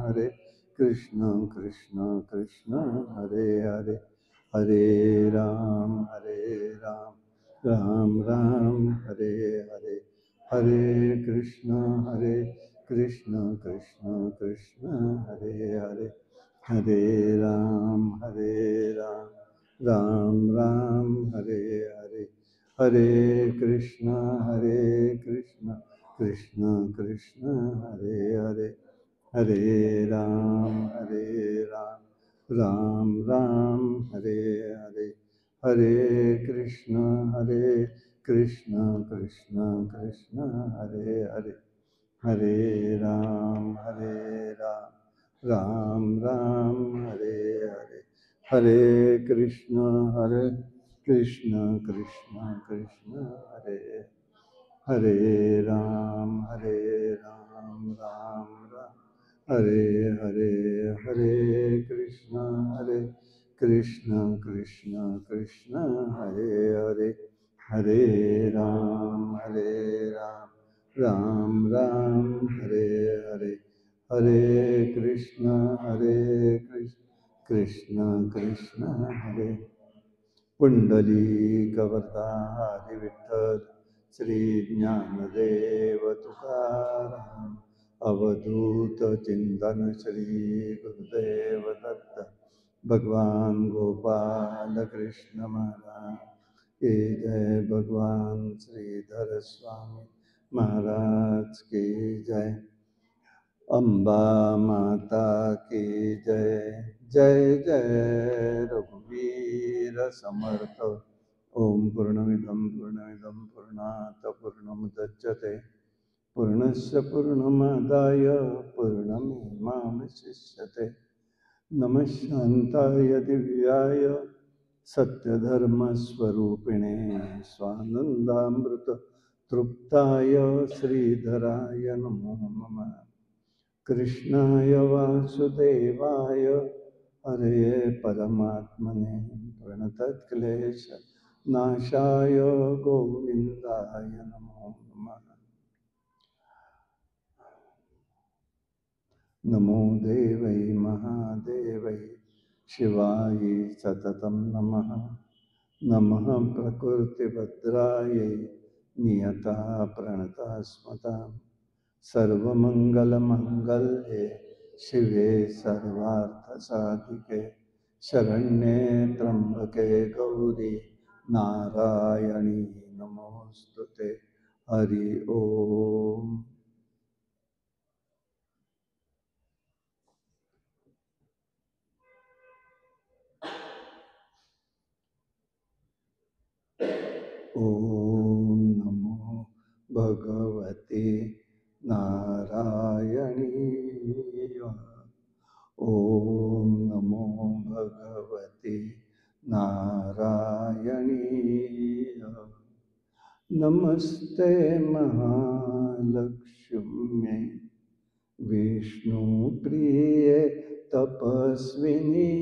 हरे कृष्ण कृष्ण कृष्ण हरे हरे हरे राम राम राम हरे हरे हरे कृष्ण कृष्ण कृष्ण हरे हरे हरे राम राम राम हरे हरे हरे कृष्ण कृष्ण कृष्ण हरे हरे हरे राम राम राम हरे हरे हरे कृष्ण कृष्ण कृष्ण हरे हरे हरे राम राम राम हरे हरे हरे कृष्ण कृष्ण कृष्ण हरे हरे राम राम राम हरे हरे हरे कृष्ण कृष्ण कृष्ण हरे हरे हरे राम राम राम हरे हरे हरे कृष्ण कृष्ण कृष्ण हरे पुंडलीकवरदारि विठ्ठल श्री ज्ञानदेव तुकाराम अवधूत चिंतन श्री गुरुदेव दत्त भगवान गोपाल कृष्ण महाराज की जय। भगवान श्रीधर स्वामी महाराज की जय। अम्बा माता की जय। जय जय रघुवीर समर्थ। ओम पूर्णमिदं पूर्णात् पूर्णमुदच्यते पूर्णस्य पूर्णमादाय पूर्णमेवावशिष्यते। नमः शान्ताय दिव्याय सत्यधर्मस्वरूपिणे स्वानन्दामृत तृप्ताय श्रीधराय नमो नमः। कृष्णाय वासुदेवाय हरे परमात्मने प्रणतक्लेश नाशाय गोविन्दाय नमो नमः। नमो देवै महादेवै शिवाय सततं नमः। नमः प्रकृतिभद्रायै नियता प्रणता स्मता सर्वमंगलमंगल्ये शिवे सर्वार्थसाधिके शरण्ये त्र्यंबके गौरी नारायणी नमोस्तुते। हरि ओम। ओम नमो भगवते नारायणी। ओम नमो भगवते नारायणी। नमस्ते महालक्ष्म्यै विष्णुप्रिये तपस्विनी।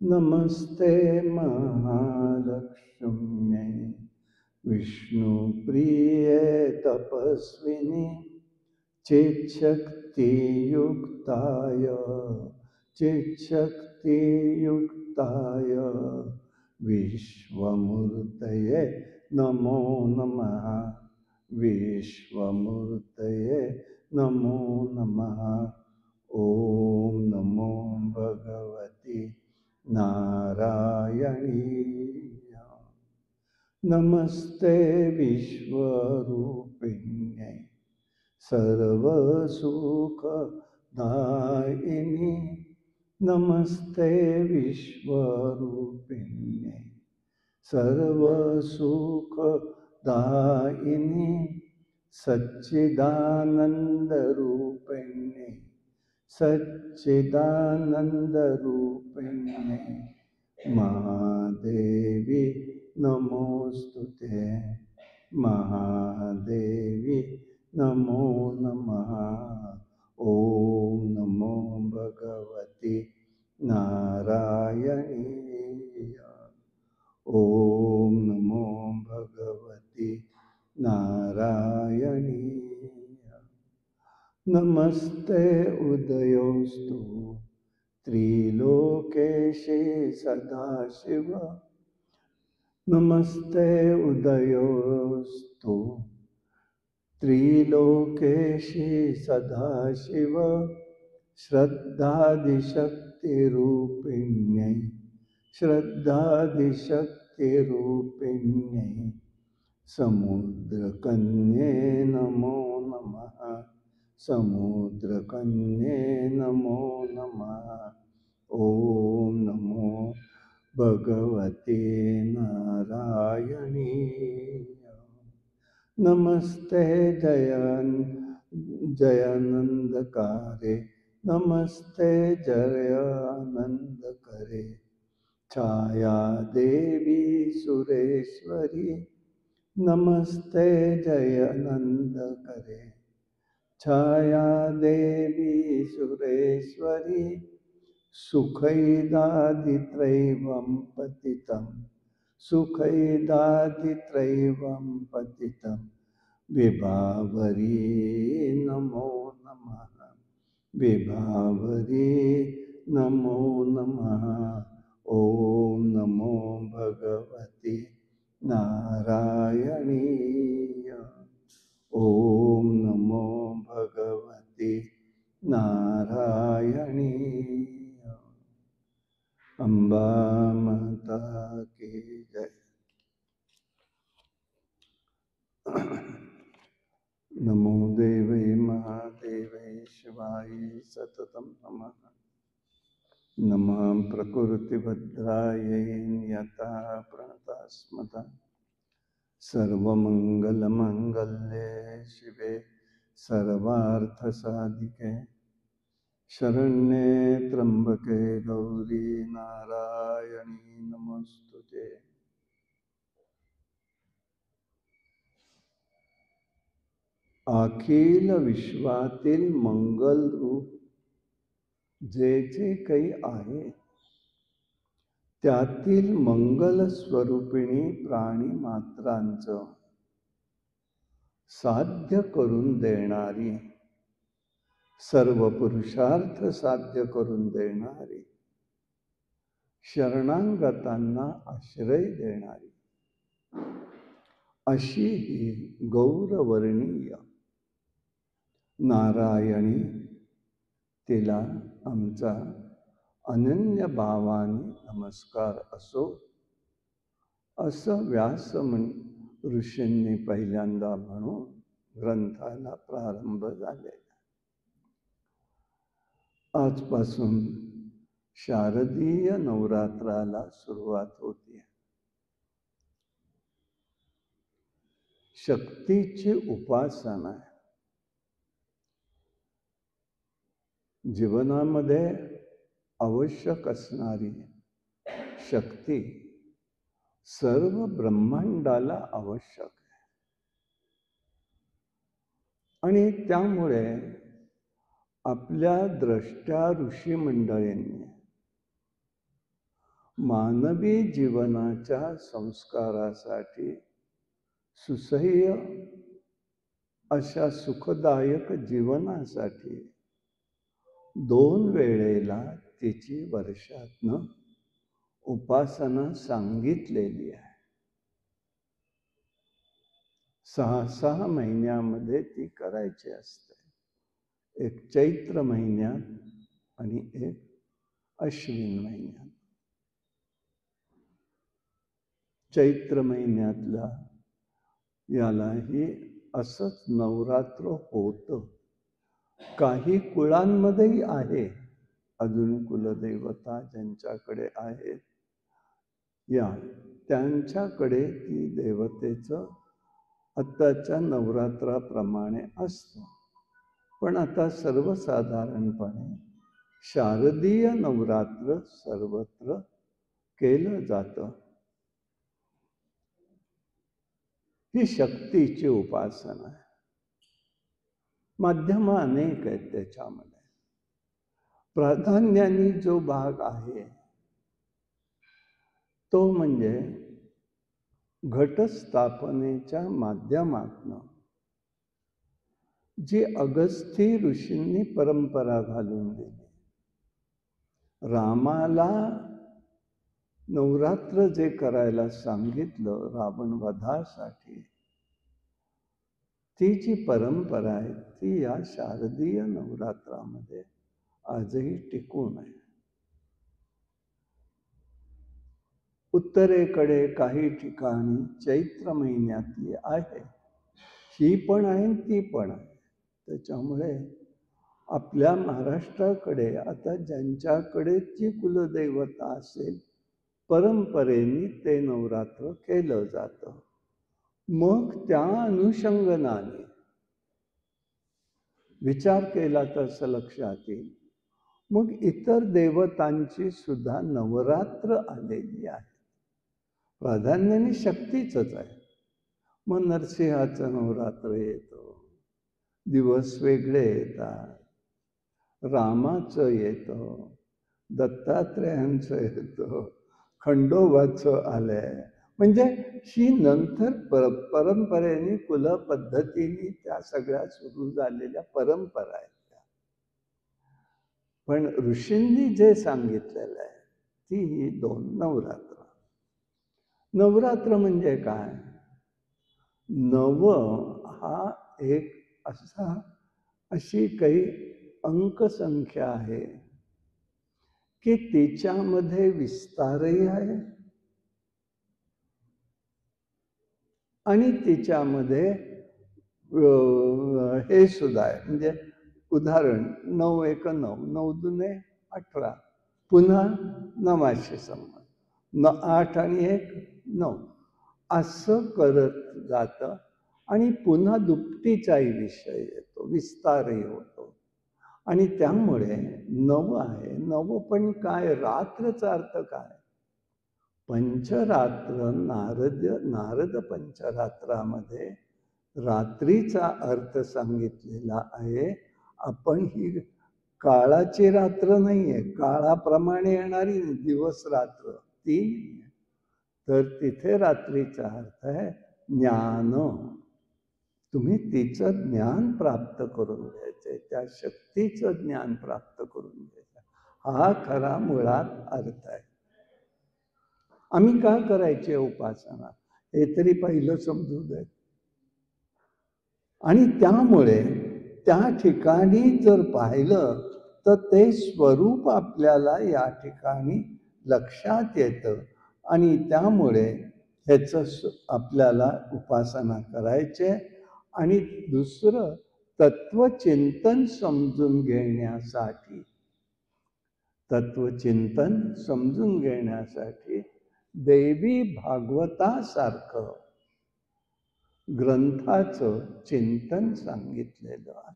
नमस्ते महालक्ष्म्यै विष्णुप्रिये तपस्विनी। चिच्छक्तियुक्ताय विश्वमूर्तये नमो नमः। विश्वमूर्तये नमो नमः। ओम नमो भगवते नारायणी। नमस्ते विश्वरूपिण्यै सर्वसुखदायिनी। नमस्ते विश्वरूपिण्यै सर्वसुखदायिनी। सच्चिदानन्दरूपिण्यै सच्चिदानन्दरूपिण्यै महादेवी नमोस्तुते। महादेवी नमो नमः। ओम नमो भगवते नारायणी। ओम नमो भगवते नारायणी। नमस्ते उदयोस्तु त्रिलोकेशे सदाशिव। नमस्ते उदयोस्तु त्रिलोकेशे सदाशिव। श्रद्धादिशक्तिरूपिण्यै श्रद्धादिशक्तिरूपिण्यै समुद्रकन्ये नमो नमः। समुद्रकन्ये नमो नमः। ॐ नमो भगवते नारायणी। नमस्ते जयानंदकारे। नमस्ते जयानंदकारे। छाया देवी सुरेश्वरी। नमस्ते जयानंदकारे। छाया देवी सुरेश्वरी। सुखैदादित्रैवं पतितं सुखैदादित्रैवं पतितं विभावरी नमो नमः। विभावरी नमो नमः। ॐ नमो भगवते नारायणीय। ॐ नमो भगवते नारायणीय। अम्बा माता की जय। नमो देवै महादेवै शिवाय सततं नमः। नमः प्रकृतिभद्रायै नियता प्रणतस्मता। सर्वमङ्गलमङ्गल्ये शिवे सर्वार्थसाधिके शरण्ये त्र्यंबके गौरी नारायणी नमोस्तुते। अखिल विश्वातील मंगल रूप जे जे काही आहे त्यातील मंगल स्वरूपिणी प्राणी मात्रांचं साध्य करून देणारी, सर्व पुरुषार्थ साध्य करून देणारी, शरणांगतांना आश्रय देणारी अशी ही गौरवर्णीय नारायणी, तिला आमचा अनन्य भावाने नमस्कार असो, असं व्यास ऋषींनी पहिल्यांदा म्हणून ग्रंथाला प्रारंभ झालेला। आजपासून शारदीय नवरात्राला सुरुवात होती। शक्तीची उपासना आहे। जीवनामध्ये आवश्यक असणारी शक्ती सर्व ब्रह्मांडाला आवश्यक आहे आणि त्यामुळे आपल्या द्रष्टया ऋषी मंडळींनी मानवी जीवनाच्या संस्कारासाठी सुसह्य अशा सुखदायक जीवनासाठी 2 वेळेला तिची वर्षातनं उपासना सांगितलेली आहे। 6 महिन्यामध्ये ती करायची असते। एक चैत्र महिन्यात आणि एक अश्विन महिन्यात। चैत्र महिन्यातला यालाही असंच नवरात्र होतं। काही कुळांमध्येही आहे, अजून कुलदेवता ज्यांच्याकडे आहेत त्यांच्याकडे ती देवतेचं आत्ताच्या नवरात्राप्रमाणे असतं। पण आता सर्वसाधारणपणे शारदीय नवरात्र सर्वत्र केलं जातं। ही शक्तीची उपासना आहे। माध्यम अनेक आहेत त्याच्यामध्ये। प्राधान्याने जो भाग आहे तो म्हणजे घटस्थापनेच्या माध्यमातून जी अगस्ती ऋषींनी परंपरा घालून दिली. रामाला नवरात्र जे करायला सांगितलं रावण वधासाठी, ती जी परंपरा आहे ती या शारदीय नवरात्रामध्ये आजही टिकून आहे. उत्तरेकडे काही ठिकाणी चैत्र महिन्यातली आहे, ही पण आहे आणि ती पण आहे. त्याच्यामुळे आपल्या महाराष्ट्राकडे आता ज्यांच्याकडे जी कुलदैवता असेल, परंपरेने ते नवरात्र केलं जातं. मग त्या अनुषंगाने विचार केला तर असं लक्षात येईल, मग इतर देवतांची सुद्धा नवरात्र आलेली आहे. प्राधान्याने शक्तीचंच आहे. मग नरसिंहाचं नवरात्र येतो, दिवस वेगळे येतात, रामाचं येतं, दत्तात्रेयांचं येतं, खंडोबाचं आलंय. म्हणजे ही नंतर परंपरेने कुलपद्धतीने त्या सगळ्या सुरू झालेल्या परंपरा आहेत. पण ऋषींनी जे सांगितलेलं आहे ती ही 2 नवरात्र. नवरात्र म्हणजे काय? नव हा एक अशी काही अंकसंख्या आहे की तिच्यामध्ये विस्तारही आहे आणि तिच्यामध्ये हे सुद्धा आहे. म्हणजे उदाहरण 9 एक 9, 9 दुने 18, पुन्हा 9 संबंध, 8 आणि 1 9, असं करत जातं आणि पुन्हा दुपटीचाही विषय येतो, विस्तारही होतो. आणि त्यामुळे नव आहे. नव पण काय? रात्रचा अर्थ काय? पंचरात्र, नारद पंचरात्रामध्ये रात्रीचा अर्थ सांगितलेला आहे. आपण ही काळाची रात्र नाहीये, काळाप्रमाणे येणारी दिवस रात्र ती, तर तिथे रात्रीचा अर्थ आहे ज्ञान. तुम्ही तिचं ज्ञान प्राप्त करून घ्यायचंय, त्या शक्तीचं ज्ञान प्राप्त करून घ्यायचं, हा खरा मुळात अर्थ आहे. आम्ही का करायची उपासना हे तरी पहिलं समजू दे. आणि त्यामुळे त्या ठिकाणी जर पाहिलं तर ते स्वरूप आपल्याला या ठिकाणी लक्षात येतं आणि त्यामुळे ह्याचं आपल्याला उपासना करायचे. आणि दुसरं तत्वचिंतन समजून घेण्यासाठी, तत्वचिंतन समजून घेण्यासाठी देवी भागवतासारखं ग्रंथाचं चिंतन सांगितलेलं आहे.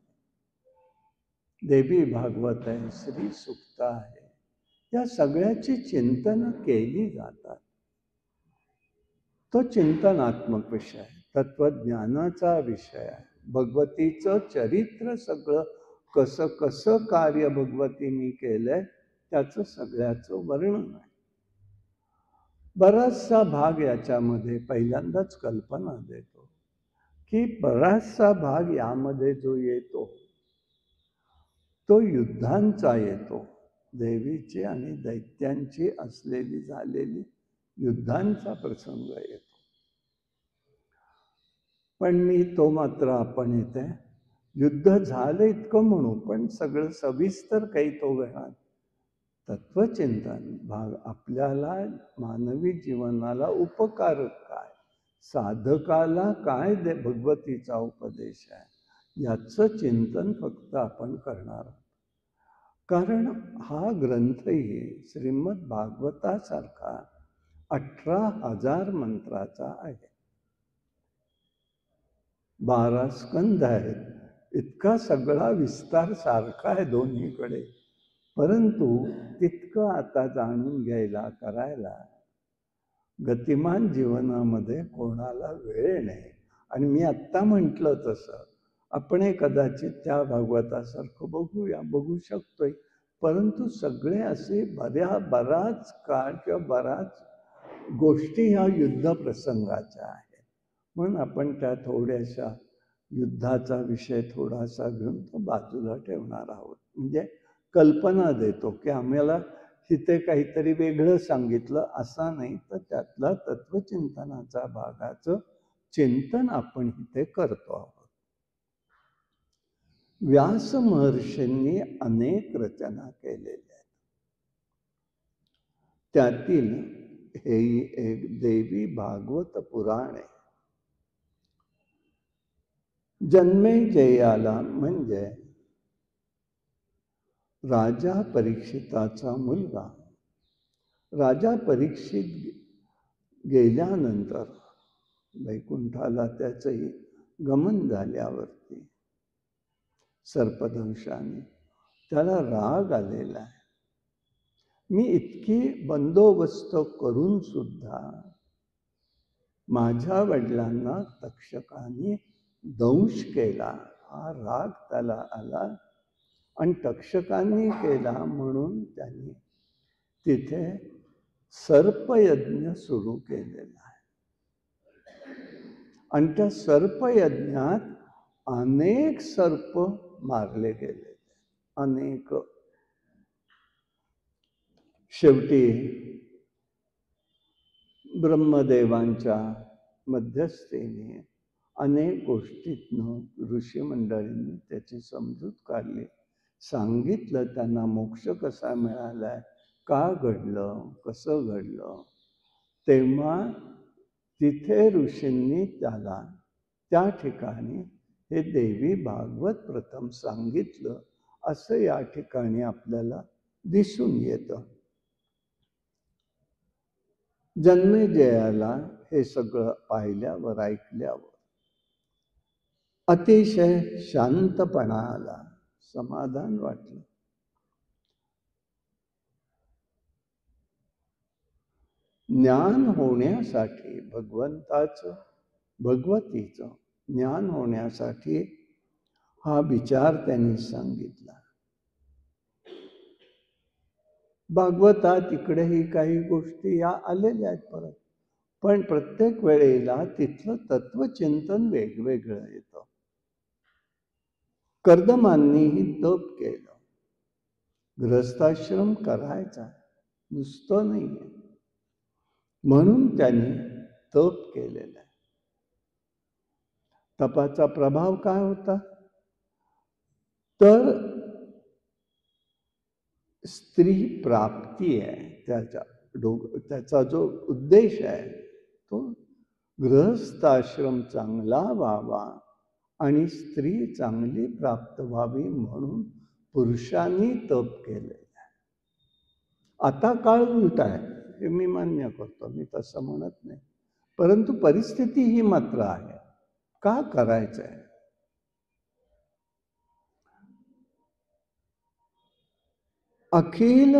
देवी भागवत आहे, श्री सुक्त आहे, या सगळ्याची चिंतन केली जातात. तो चिंतनात्मक विषय आहे, तत्वज्ञानाचा विषय आहे. भगवतीचं चरित्र सगळं कसं कसं कार्य भगवतीने केलंय त्याचं सगळ्याचं वर्णन आहे. बराचसा भाग याच्यामध्ये पहिल्यांदाच कल्पना देतो की बराचसा भाग यामध्ये जो येतो तो युद्धांचा येतो. देवीची आणि दैत्यांची असलेली झालेली युद्धांचा प्रसंग येतो. पण मी तो मात्र आपण इथे युद्ध झालं इतकं म्हणू, पण सगळं सविस्तर काही तो वेळा तत्वचिंतन भाग आपल्याला मानवी जीवनाला उपकारक काय, साधकाला काय भगवतीचा उपदेश आहे याचं चिंतन फक्त आपण करणार आहोत. कारण हा ग्रंथही श्रीमद भागवतासारखा 18,000 मंत्राचा आहे, 12 स्कंद आहेत, इतका सगळा विस्तार सारखा आहे दोन्हीकडे. परंतु तितकं आता जाणून घ्यायला करायला गतिमान जीवनामध्ये कोणाला वेळ नाही. आणि मी आत्ता म्हटलं तसं आपण कदाचित त्या भागवतासारखं बघू शकतोय, परंतु सगळे असे बराच काळ किंवा बराच गोष्टी ह्या युद्ध प्रसंगाच्या आहेत. म्हणून आपण त्या थोड्याशा युद्धाचा विषय थोडासा घेऊन तो बाजूला ठेवणार आहोत. म्हणजे कल्पना देतो की आम्हाला तिथे काहीतरी वेगळं सांगितलं असा नाही, तर त्यातला तत्वचिंतनाचा भागाचं चिंतन आपण इथे करतो आहोत. व्यास महर्षींनी अनेक रचना केलेल्या आहेत. त्यातील हे एक देवी भागवत पुराण आहे. जन्मेजयाला म्हणजे राजा परीक्षिताचा मुलगा, राजा परीक्षित गेल्यानंतर वैकुंठाला त्याचंही गमन झाल्यावरती सर्पदंशाने त्याला राग आलेला आहे. मी इतकी बंदोबस्त करून सुद्धा माझ्या वडिलांना तक्षकाने दंश केला, हा राग त्याला आला आणि तक्षकांनी केला म्हणून त्यांनी तिथे सर्पयज्ञ सुरू केलेला आहे. आणि त्या सर्पयज्ञात अनेक सर्प मारले गेले, अनेक. शेवटी ब्रह्मदेवांच्या मध्यस्थीने अनेक गोष्टीतनं ऋषी मंडळींनी त्याची समजूत काढली, सांगितलं त्यांना मोक्ष कसा मिळालाय, का घडलं, कसं घडलं. तेव्हा तिथे ऋषींनी त्याला त्या ठिकाणी हे देवी भागवत प्रथम सांगितलं, असं या ठिकाणी आपल्याला दिसून येतं. जन्मेजयाला हे सगळं पाहिल्यावर, ऐकल्यावर अतिशय शांतपणा आला, समाधान वाटलं. ज्ञान होण्यासाठी भगवंताचं, भगवतीचं ज्ञान होण्यासाठी हा विचार त्यांनी सांगितला. भागवतात इकडेही काही गोष्टी या आलेल्या आहेत परत, पण प्रत्येक वेळेला तिथलं तत्वचिंतन वेगवेगळं येतं. कर्दमांनीही तप केलं, गृहस्थाश्रम करायचा, नुसतं नाहीये, म्हणून त्यांनी तप केलेलं आहे. तपाचा प्रभाव काय होता, तर स्त्री प्राप्ती आहे. त्याचा जो उद्देश आहे तो गृहस्थाश्रम चांगला व्हावा आणि स्त्री चांगली प्राप्त व्हावी म्हणून पुरुषांनी तप केलेलं आहे. आता काळ उलट आहे हे मी मान्य करतो, मी तसं म्हणत नाही, परंतु परिस्थिती ही मात्र आहे. का करायचं आहे, अखिल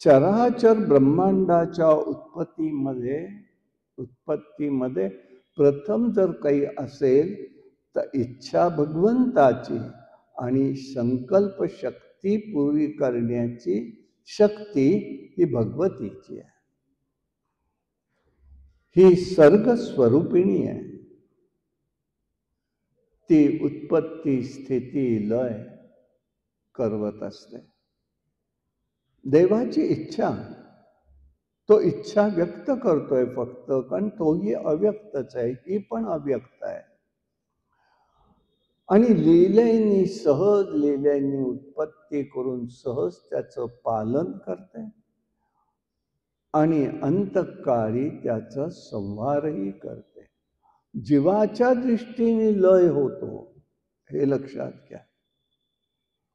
चराचर ब्रह्मांडाच्या उत्पत्तीमध्ये प्रथम जर काही असेल तर इच्छा भगवंताची आणि संकल्प शक्ती पूर्ण करण्याची शक्ती ही भगवतीची आहे. ही सर्ग स्वरूपिणी आहे. ती उत्पत्ती स्थिती लय करवत असते. देवाची इच्छा, तो इच्छा व्यक्त करतोय फक्त, कारण तोही अव्यक्तच आहे, ही पण अव्यक्त आहे. आणि लीलेनी, सहज लीलेनी उत्पत्ती करून सहज त्याचं पालन करते आणि अंतकाळी त्याचा संहारही करते. जीवाच्या दृष्टीने लय होतो, हे लक्षात घ्या.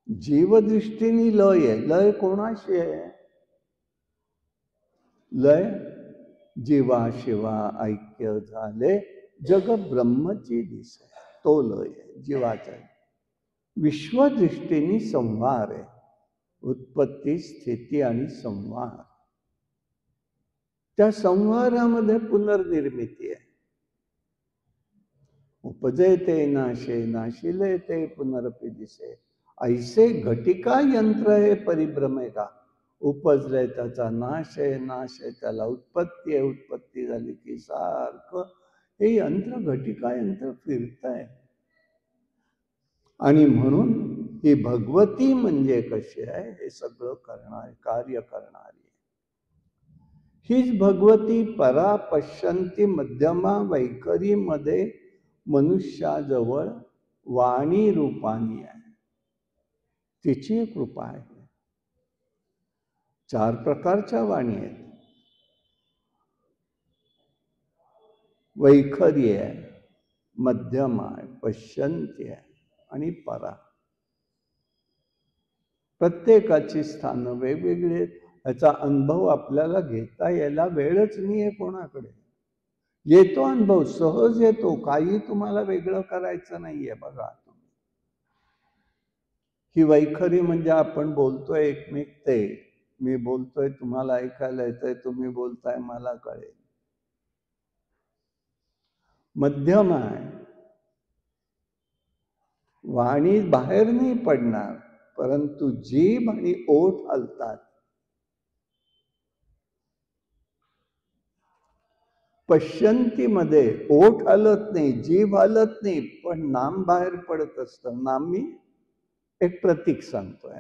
जीवदृष्टीने लय आहे. लय कोणाशी आहे, लय जीवाशिवा ऐक्य झाले जग ब्रह्मची दिसे, तो लय आहे जीवाचा. विश्वदृष्टीने संहार आहे, उत्पत्ती स्थिती आणि संहार. त्या संहारामध्ये पुनर्निर्मिती आहे. उपजयते नाशे, नाशिले ते पुनरपि दिसे, ऐसे घटिका यंत्र हे परिभ्रमे का. उपजले त्याचा नाश आहे, नाश आहे त्याला उत्पत्ती आहे, उत्पत्ती झाली की सारखं हे यंत्र, घटिका यंत्र फिरतंय. आणि म्हणून ही भगवती म्हणजे कशी आहे, हे सगळं करणारी, कार्य करणारी. हीच भगवती परा पश्यंती मध्यमा वैखरीमध्ये मनुष्याजवळ वाणी रूपानी आहे. तिची कृपा आहे. 4 प्रकारच्या वाणी आहेत. वैखरी आहे, मध्यमा आहे, पश्यंती आहे आणि परा. प्रत्येकाची स्थानं वेगवेगळी आहेत. याचा अनुभव आपल्याला घेता यायला वेळच नाही आहे कोणाकडे. येतो अनुभव, सहज येतो, काही तुम्हाला वेगळं करायचं नाहीये. बघा तुम्ही, ही वैखरी म्हणजे आपण बोलतोय एकमेक ते, मी बोलतोय तुम्हाला ऐकायला येतंय, तुम्ही बोलताय मला कळेल. मध्यम आहे, वाणी बाहेर नाही पडणार, परंतु जीभ आणि ओठ हलतात. पश्यंतीमध्ये ओठ हलत नाही, जीभ हलत नाही, पण नाम बाहेर पडत असतं. नाम मी एक प्रतीक सांगतोय.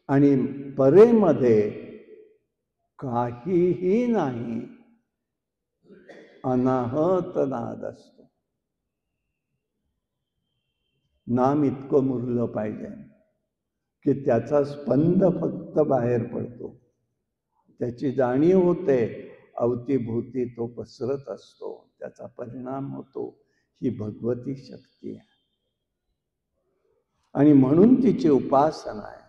आणि परेमध्ये काहीही नाही, अनाहत नाद असतो. नाम इतकं मुरलं पाहिजे की त्याचा स्पंद फक्त बाहेर पडतो, त्याची जाणीव होते, अवतीभोवती तो पसरत असतो, त्याचा परिणाम होतो. ही भगवती शक्ती आहे आणि म्हणून तिची उपासना आहे.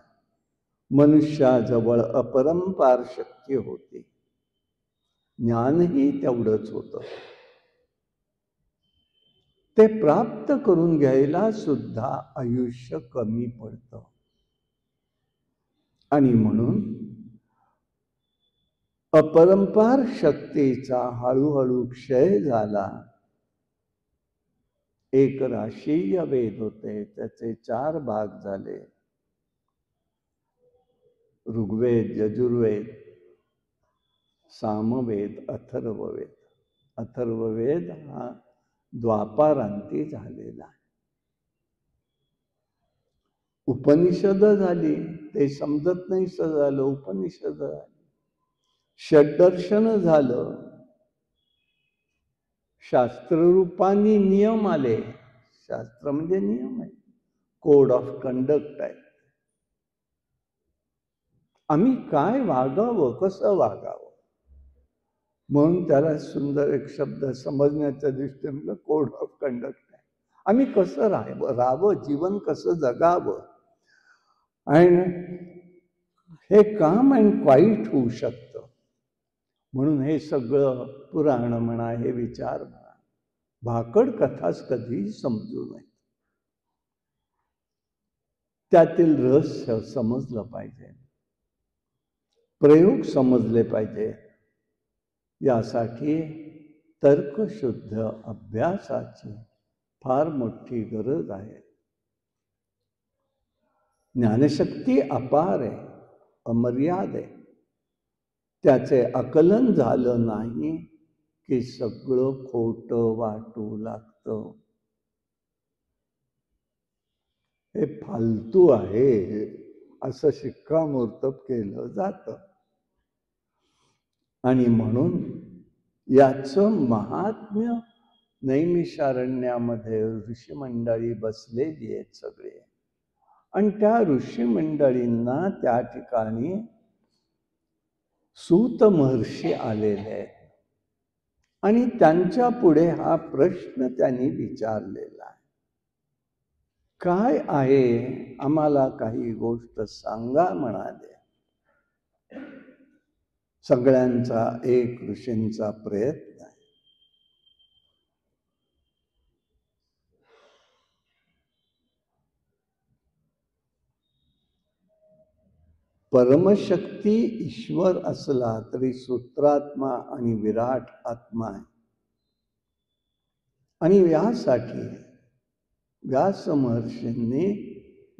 मनुष्याजवळ अपरंपार शक्ती होती, ज्ञानही तेवढंच होतं. ते प्राप्त करून घ्यायला सुद्धा आयुष्य कमी पडतं. आणि म्हणून अपरंपार शक्तीचा हळूहळू क्षय झाला. एक राशीय वेद होते, त्याचे 4 भाग झाले. ऋग्वेद, यजुर्वेद, सामवेद, अथर्ववेद. अथर्ववेद हा द्वापारांती झालेला आहे. उपनिषद झाली, ते समजत नाही झालं, उपनिषद झाली. षड्दर्शन झालं, शास्त्ररूपानी नियम आले. शास्त्र म्हणजे नियम आहे, कोड ऑफ कंडक्ट आहे. आम्ही काय वागावं, कसं वागावं, म्हणून त्याला सुंदर एक शब्द समजण्याच्या दृष्टीने कोड ऑफ कंडक्ट आहे. आम्ही कसं राहावं, जीवन कसं जगावं, आणि हे काम अँड क्वाईट होऊ शकतं. म्हणून हे सगळं पुराण म्हणा, हे विचार म्हणा, भाकड कथाच कधीही समजू नये. त्यातील रहस्य समजलं पाहिजे, प्रयोग समजले पाहिजे. यासाठी तर्कशुद्ध अभ्यासाची फार मोठी गरज आहे. ज्ञानशक्ती अपार आहे, अमर्याद आहे. त्याचे आकलन झालं नाही की सगळं खोटं वाटू लागतं. हे फालतू आहे असं शिक्कामोर्तब केलं जातं. आणि म्हणून याचं महात्म्य नैमिषारण्यामध्ये ऋषीमंडळी बसलेली आहेत सगळे, आणि त्या ऋषीमंडळींना त्या ठिकाणी सूत महर्षी आलेले आहेत आणि त्यांच्या पुढे हा प्रश्न त्यांनी विचारलेला आहे, काय आहे, आम्हाला काही गोष्ट सांगा म्हणाले. सगळ्यांचा एक ऋषींचा प्रयत्न आहे. परमशक्ती ईश्वर असला तरी सूत्रात्मा आणि विराट आत्मा आहे. आणि यासाठी व्यास महर्षींनी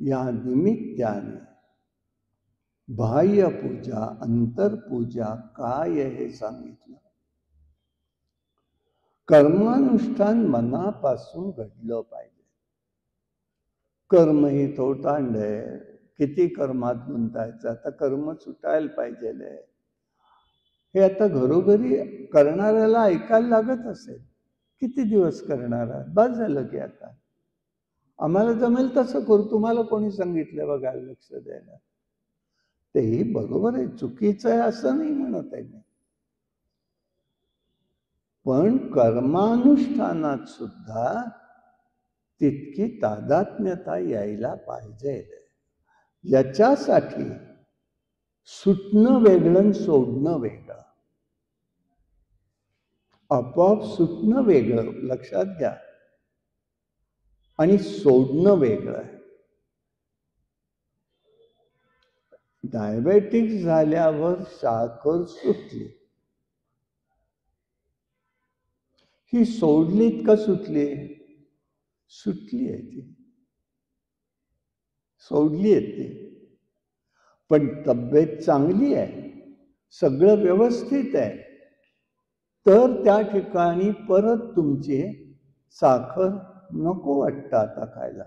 या निमित्ताने बाह्य पूजा, अंतरपूजा काय हे सांगितलं. कर्मानुष्ठान मनापासून घडलं पाहिजे. कर्म ही थोटांड आहे. किती कर्मात गुंतायचं, आता कर्म सुटायला पाहिजे. हे आता घरोघरी करणाऱ्याला ऐकायला लागत असेल. किती दिवस करणार आहात, बस झालं की आता आम्हाला जमेल तसं करू, तुम्हाला कोणी सांगितलं बघायला लक्ष द्यायला. तेही बरोबर आहे, चुकीचं आहे असं नाही म्हणत आहे मी, पण कर्मानुष्ठानात सुद्धा तितकी तादात्म्यता यायला पाहिजे. याच्यासाठी सुटणं वेगळं आणि सोडणं वेगळं. आपोआप सुटणं वेगळं, लक्षात घ्या, आणि सोडणं वेगळं आहे. डायबेटिक्स झाल्यावर साखर सुटली, ही सोडलीत का सुटली? सुटली आहे ती, सोडली आहे ती. पण तब्येत चांगली आहे, सगळं व्यवस्थित आहे, तर त्या ठिकाणी परत तुमची साखर नको वाटतं आता खायला,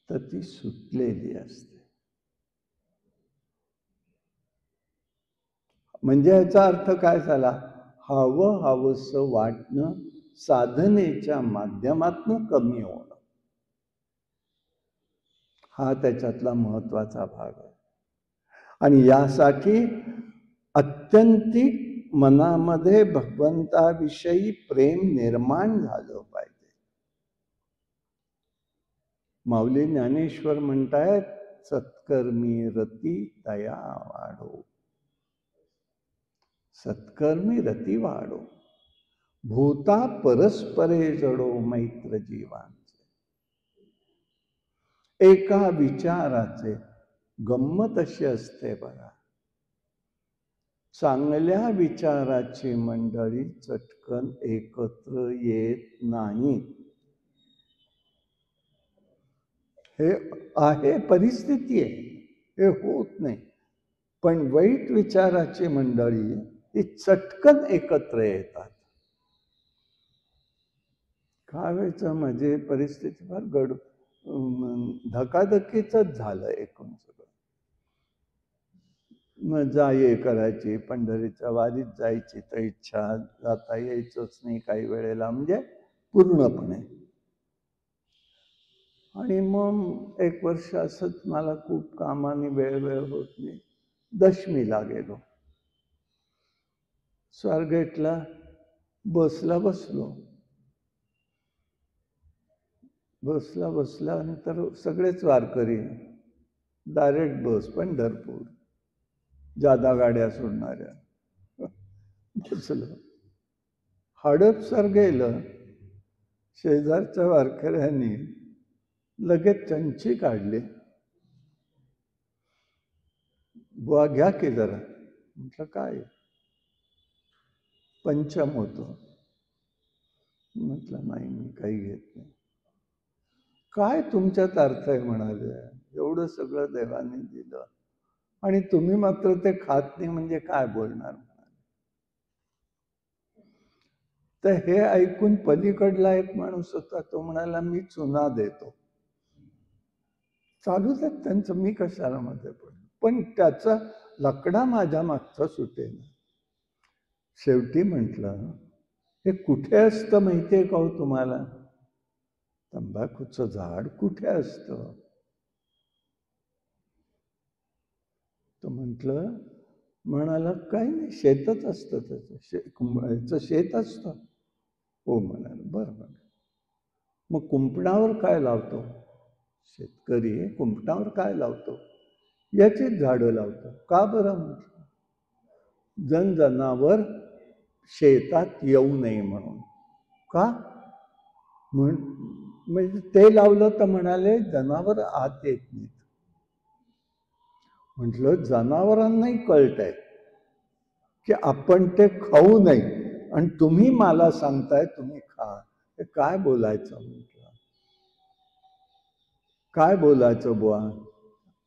तर ती सुटलेली असते. म्हणजे याचा अर्थ काय झाला? हवं हवंसं वाटणं साधनेच्या माध्यमातून कमी होणं, हा त्याच्यातला महत्वाचा भाग आहे. आणि यासाठी अत्यंतिक मनामध्ये भगवंताविषयी प्रेम निर्माण झालं पाहिजे. माऊली ज्ञानेश्वर म्हणतायत, सत्कर्मी रती दया वाढो, सत्कर्मी रती वाढो, भूता परस्परे जडो मैत्र जीवांचे. एका विचाराचे गंमत अशी असते बघा, चांगल्या विचाराची मंडळी चटकन एकत्र येत नाही. हे आहे, परिस्थिती आहे, हे होत नाही. पण वाईट विचाराची मंडळी ही चटकन एकत्र येतात. काय व्हायचं, म्हणजे परिस्थिती फार धकाधकीच झालं एकूण सगळं. मग जा ये करायची, पंढरीच्या वारीत जायची तर इच्छा, जाता यायचंच नाही काही वेळेला, म्हणजे पूर्णपणे. आणि मग एक वर्ष असंच मला खूप कामाने वेळ होत नाही, दशमीला गेलो, स्वारगेटला बसला बसल्यानंतर सगळेच वारकरी, डायरेक्ट बस पंढरपूर, जादा गाड्या सोडणाऱ्या. बसलं, हडपसर गेलं, शेजारच्या वारकऱ्यांनी लगेच चंची काढली, बुवा घ्या की जरा. म्हटलं काय? पंचम होतं. म्हटलं नाही, मी काही घेत नाही. काय तुमच्यात अर्थ आहे म्हणाले, एवढं सगळं देवाने दिलं आणि तुम्ही मात्र ते खात नाही, म्हणजे काय बोलणार म्हणाले. तर हे ऐकून पलीकडला एक माणूस होता, तो म्हणाला मी चुना देतो. चालूच आहेत त्यांचं, मी कशाला मध्ये पडलो, पण त्याचा लकडा माझ्या मागचा सुटेना. शेवटी म्हटलं, हे कुठे असतं माहितीये का हो तुम्हाला? तंबाखूचं झाड कुठे असतं? तो म्हणाला काही नाही, शेतच असतं त्याचं, शेत असतं. हो म्हणाल, बरं बरं. मग कुंपणावर काय लावतो? शेतकरी कुंपणावर काय लावतो? याचीच झाडं लावतो. का बरं? म्हटलं, जनावर शेतात येऊ नये म्हणून. का? म्हणजे ते लावलं तर म्हणाले जनावर आत येत नाहीत. म्हटलं, जनावरांनाही कळतंय की आपण ते खाऊ नये आणि तुम्ही मला सांगताय तुम्ही खा, हे काय बोलायचं? म्हटलं, काय बोलायचं बुवा?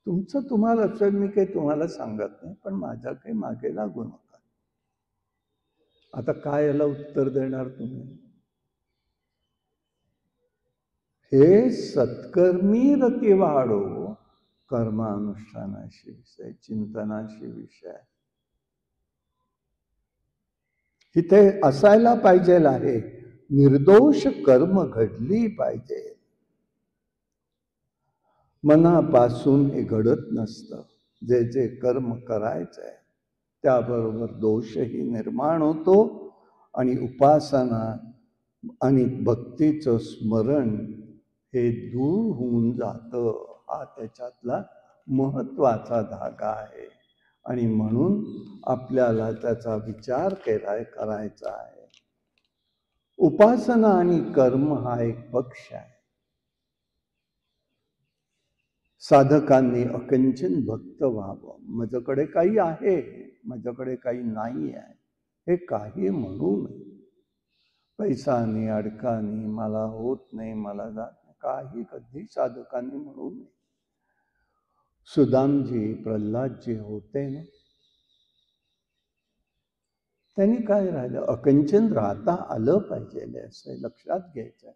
तुमचं तुम्हाला असेल, मी काही तुम्हाला सांगत नाही, पण माझ्या काही मागे लागू नका. आता काय याला उत्तर देणार तुम्ही? हे सत्कर्मी रती वाढो, कर्मानुष्ठानाशी विषय, चिंतनाशी विषय. इथे असायला पाहिजे आहे, निर्दोष कर्म घडली पाहिजे. मनापासून हे घडत नसतं. जे जे कर्म करायचंय त्याबरोबर दोषही निर्माण होतो आणि उपासना आणि भक्तीचं स्मरण हे दूर होऊन जातं. हा त्याच्यातला महत्वाचा धागा आहे आणि म्हणून आपल्याला त्याचा विचार करायचा आहे. उपासना आणि कर्म हा एक पक्ष आहे. साधकांनी अकिंचन भक्त व्हावं. माझ्याकडे काही आहे, माझ्याकडे काही नाही आहे, हे काही म्हणू नये. पैसानी अडकानी, मला होत नाही, मला जात नाही, काही कधी साधकांनी म्हणू नये. सुदामजी प्रल्हादजी होते ना, त्यांनी काय राहिलं, अकिंचन राहता आलं पाहिजे असं लक्षात घ्यायचं.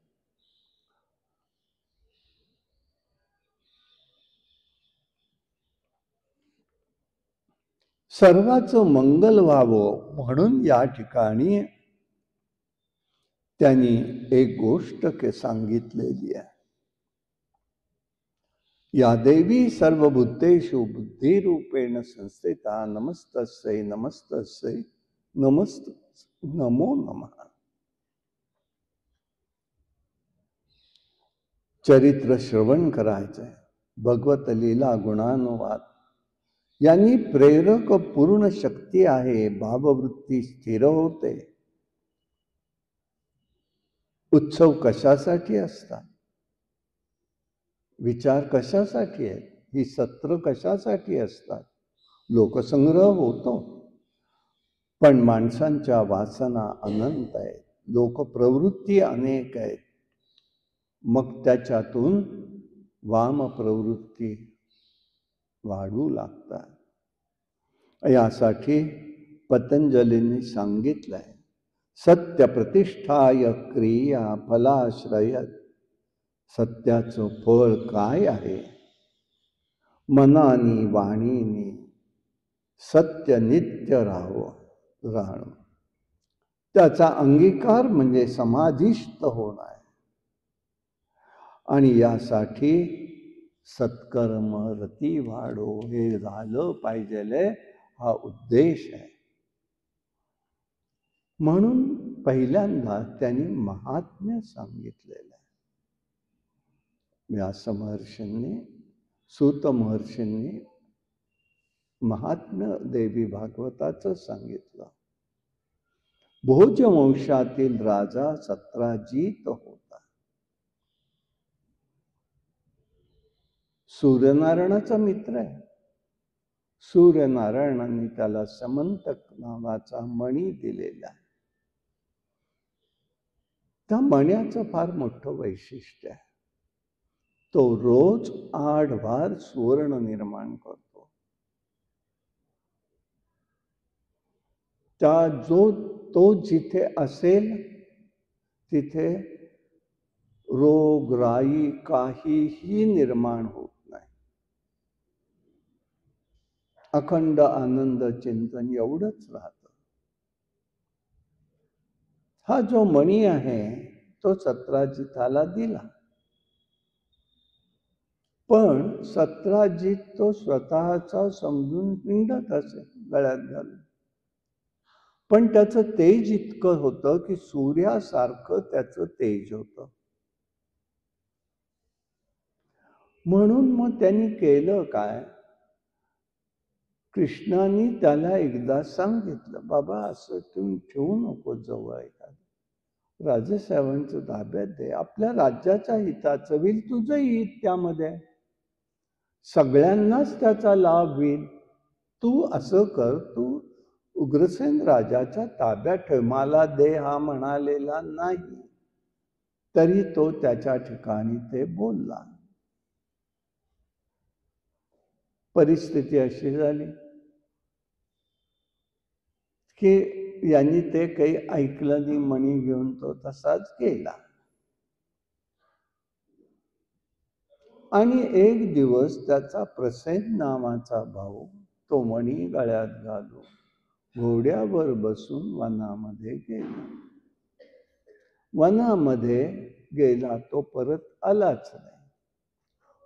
सर्वाचं मंगल व्हावं म्हणून या ठिकाणी त्यांनी एक गोष्ट सांगितलेली आहे. या देवी सर्वभूतेषु बुद्धिरूपेण संस्थिता नमस्तस्यै नमस्तस्यै नमो नमः. चरित्र श्रवण करायचंय, भगवत लीला गुणानुवाद यांनी प्रेरक पूर्ण शक्ती आहे. भाववृत्ती स्थिर होते. उत्सव कशासाठी असतात, विचार कशासाठी आहेत, ही सत्र कशासाठी असतात, लोकसंग्रह होतो. पण माणसांच्या वासना अनंत आहेत, लोकप्रवृत्ती अनेक आहेत. मग त्याच्यातून वाम प्रवृत्ती वाढू लागतात. यासाठी पतंजलींनी सांगितलंय, सत्य प्रतिष्ठाय क्रिया फलाश्रय. सत्याचं फळ काय आहे? मनानी वाणीनी सत्य नित्य राहणं. त्याचा अंगीकार म्हणजे समाधिस्थ होणं आहे. आणि यासाठी सत्कर्म रती वाढो हे झालं पाहिजे, हा उद्देश आहे. म्हणून पहिल्यांदा त्यांनी महात्म्य सांगितलेलं आहे. व्यास महर्षींनी, सूत महर्षींनी महात्म्य देवी भागवताचं सांगितलं. भोजवंशातील राजा सत्राजित होता. सूर्यनारायणाचा मित्र आहे. सूर्यनारायणांनी त्याला समंतक नावाचा मणी दिलेला आहे. त्या मण्याचं फार मोठं वैशिष्ट्य आहे. तो रोज 8 भार सुवर्ण निर्माण करतो. तो जिथे असेल तिथे रोगराई काहीही निर्माण होत नाही. अखंड आनंद चिंतन एवढंच राहतं. हा जो मणी आहे तो सत्राजिताला दिला, पण सत्राजित तो स्वतःचा समजून पिंडत असे गळ्यात घालून. पण त्याचं तेज इतकं होतं की सूर्यासारखं त्याचं तेज होतं. म्हणून मग त्यांनी केलं काय, कृष्णाने त्याला एकदा सांगितलं, बाबा असं तुम्ही ठेवू नको जवळ, एखादं राजेसाहेबांचं ताब्यात दे, आपल्या राज्याच्या हिताचं होईल, तुझंही हित त्यामध्ये, सगळ्यांनाच त्याचा लाभ होईल. तू असं कर, तू उग्रसेन राजाच्या ताब्यात ठेव. मला दे हा म्हणालेला नाही, तरी तो त्याच्या ठिकाणी ते बोलला. परिस्थिती अशी झाली की यांनी ते काही ऐकलं नाही, मणी घेऊन तो तसाच गेला. आणि एक दिवस त्याचा प्रसेन नावाचा भाऊ तो मणी गळ्यात घालून घोड्यावर बसून वनामध्ये गेला. वनामध्ये गेला, तो परत आलाच नाही.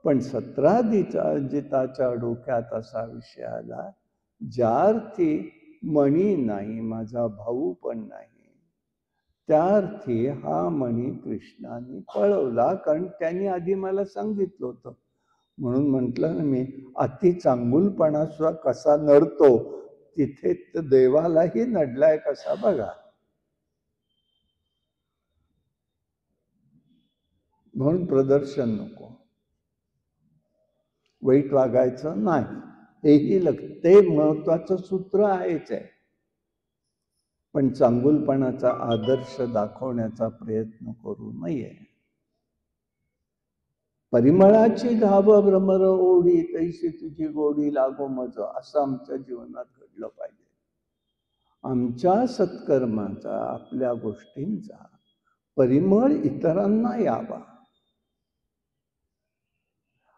पण सत्राजिताच्या डोक्यात असा विषय आला, ज्या अर्थी मणी नाही, माझा भाऊ पण नाही, त्या अर्थी हा मणी कृष्णाने पळवला. कारण त्यांनी आधी मला सांगितलं होतं. म्हणून म्हटलं ना मी, अति चांगुलपणा सुद्धा कसा नडतो, तिथे देवालाही नडलाय कसा बघा. म्हणून प्रदर्शन नको, वाईट वागायचं नाही, हेही ते महत्वाचं सूत्र आहेच आहे. पण चांगुलपणाचा आदर्श दाखवण्याचा प्रयत्न करू नये. परिमळाची धाव भ्रमर ओढी, तैशी तुझी गोडी लागो मज, असं आमच्या जीवनात घडलं पाहिजे. आमच्या सत्कर्माचा, आपल्या गोष्टींचा परिमळ इतरांना यावा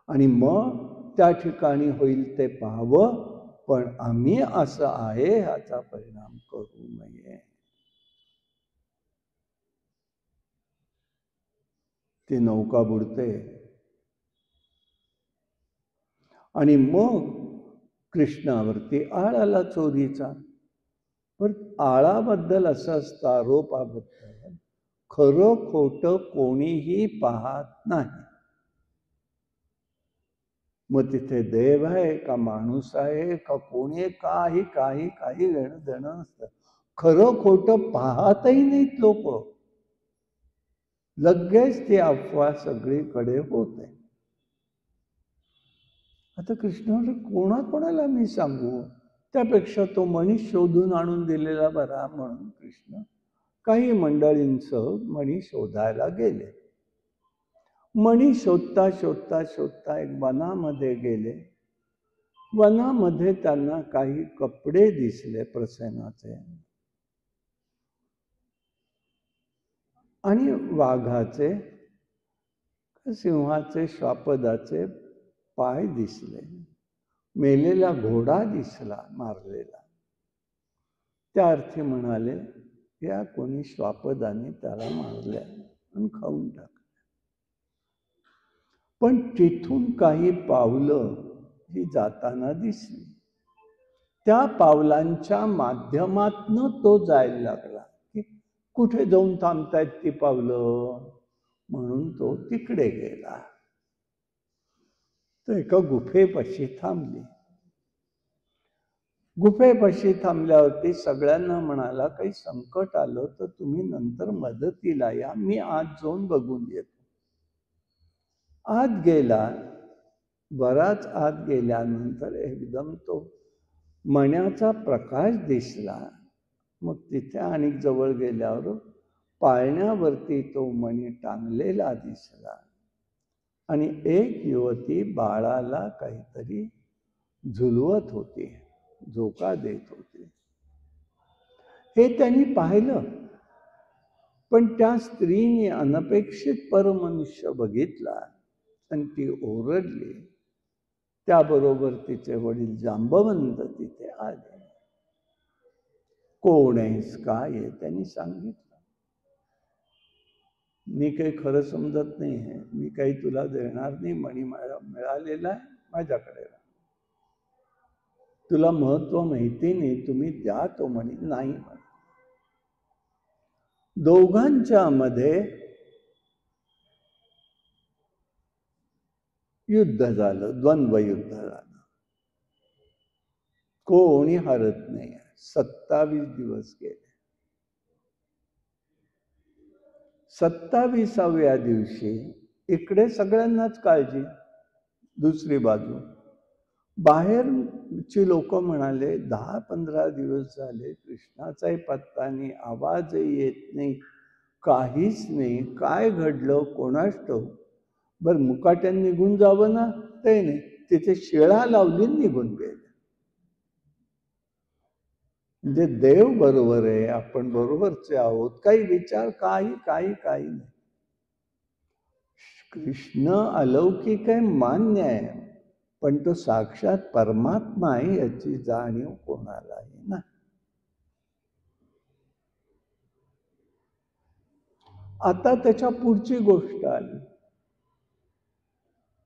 आणि मग त्या ठिकाणी होईल ते पाहावं. पण आम्ही असं आहे ह्याचा परिणाम करू नये. ती नौका बुडते आणि मग कृष्णावरती आळ आला चोरीचा. पण आळाबद्दल असं असतं, आरोपाबद्दल खरं खोटं कोणीही पाहत नाही. मग तिथे देव आहे का माणूस आहे का कोणी, काही काही काही घेणं देणं नसतं. खरं खोटं पाहतही नाहीत लोक, लगेच ती अफवा सगळीकडे होते. आता कृष्ण कोणाला मी सांगू, त्यापेक्षा तो मणी शोधून आणून दिलेला बरा. म्हणून कृष्ण काही मंडळींचं मणी शोधायला गेले. मणी शोधता शोधता शोधता एक वनामध्ये गेले. वनामध्ये त्यांना काही कपडे दिसले प्रसेनाचे आणि वाघाचे, सिंहाचे, श्वापदाचे पाय दिसले. मेलेला घोडा दिसला मारलेला. त्या अर्थी म्हणाले, या कोणी श्वापदाने त्याला मारल्या आणि खाऊन टाकल्या. पण तिथून काही पावलं ही जाताना दिसली. त्या पावलांच्या माध्यमातनं तो जायला लागला. की कुठे जाऊन थांबतायत ती पावलं, म्हणून तो तिकडे गेला. तो एका गुफेपाशी थांबली. गुफेपाशी थांबल्यावरती सगळ्यांना म्हणाला, काही संकट आलं तर तुम्ही नंतर मदतीला या, मी आत जाऊन बघून येतो. आत गेला. बराच आत गेल्यानंतर एकदम तो मण्याचा प्रकाश दिसला. मग तिथे आणि जवळ गेल्यावर पाळण्यावरती तो मणी टांगलेला दिसला आणि एक युवती बाळाला काहीतरी झुलवत होती, झोका देत होती. हे त्यांनी पाहिलं. पण त्या स्त्रीने अनपेक्षित परमनुष्य बघितला आणि ती ओरडली. त्याबरोबर तिचे वडील जांबवंत तिथे आले. कोण आहेस, काय आहे, त्यांनी सांगितलं. मी काही खरं समजत नाही आहे, मी काही तुला देणार नाही, मणी मिळालेला आहे, माझ्याकडे राहा. तुला महत्व माहिती नाही, तुम्ही द्या तो मणी. नाही म्हणे. दोघांच्या मध्ये युद्ध झालं, द्वंद्व युद्ध झालं. कोणी हरत नाही. 27 दिवस गेले. 27व्या दिवशी इकडे सगळ्यांनाच काळजी, दुसरी बाजू बाहेरची लोक म्हणाले, 10-15 दिवस झाले कृष्णाचाही पत्ता नाही, आवाजही येत नाही, काहीच नाही, काय घडलं कोणास ठाऊक. बरं, मुकाट्याने निघून जावं ना, ते नाही, तिथे शिळा लावली निघून गेले. म्हणजे देव बरोबर आहे, आपण बरोबरचे आहोत, काही विचार काही नाही. कृष्ण अलौकिक आहे, मान्य आहे, पण तो साक्षात परमात्मा आहे याची जाणीव कोणालाही ना. आता त्याच्या पुढची गोष्ट आली.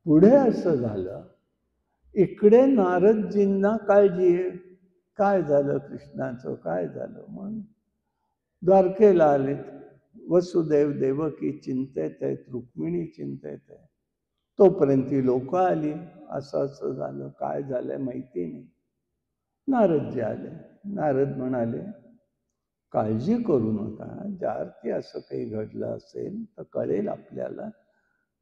पुढे असं झालं, इकडे नारदजींना काळजी आहे, काय झालं कृष्णाचं, काय झालं म्हणून द्वारकेला आलेत. वसुदेव देवकी चिंतेत आहेत, रुक्मिणी चिंतेत आहे. तोपर्यंत ती लोक आली, असं असं झालं, काय झालंय माहिती नाही. नारदजी आले. नारद म्हणाले, काळजी करू नका, ज्या अर्थी असं काही घडलं असेल तर कळेल आपल्याला.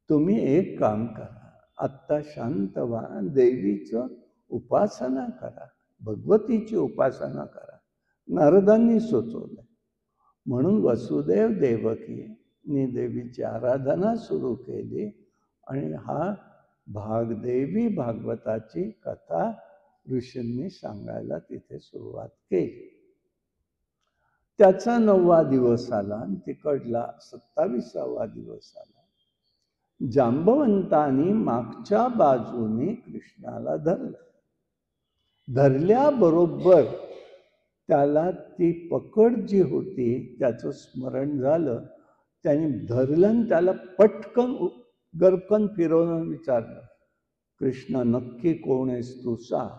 तुम्ही एक काम करा, आत्ता शांत व्हा, देवीचं उपासना करा, भगवतीची उपासना करा. नारदांनी सुचवलं. म्हणून वसुदेव देवकीने देवीची आराधना सुरू केली आणि हा देवी भागवताची कथा ऋषींनी सांगायला तिथे सुरुवात केली. त्याचा 9वा दिवस आला आणि तिकडला 27वा दिवस आला. जांबवंतांनी मागच्या बाजूने कृष्णाला धरलं. धरल्याबरोबर त्याला ती पकड जी होती त्याचं स्मरण झालं. त्याने धरलं आणि त्याला पटकन गरकन फिरवून विचारलं, कृष्णा नक्की कोण आहेस तू सांग.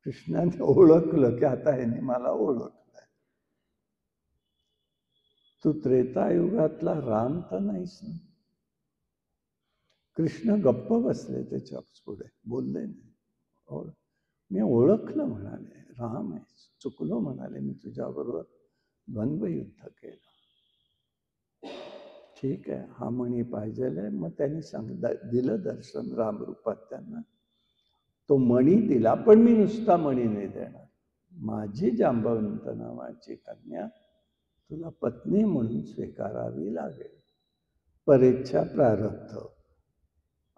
कृष्णाने ओळखलं की आता ह्याने मला ओळखलंय. तू त्रेतायुगातला राम तर नाहीस ना. कृष्ण गप्प बसले त्याच्या पुढे, बोलले नाही. मी ओळखलं म्हणाले, राम आहे, चुकलो म्हणाले, मी तुझ्याबरोबर द्वंद्वयुद्ध केलं. ठीक आहे, हा मणी पाहिजे. मग त्यांनी दिलं दर्शन रामरूपात त्यांना. तो मणी दिला, पण मी नुसता मणी नाही देणार. माझी जांबवंत नावाची कन्या तुला पत्नी म्हणून स्वीकारावी लागेल. परेच्छा प्रारब्ध.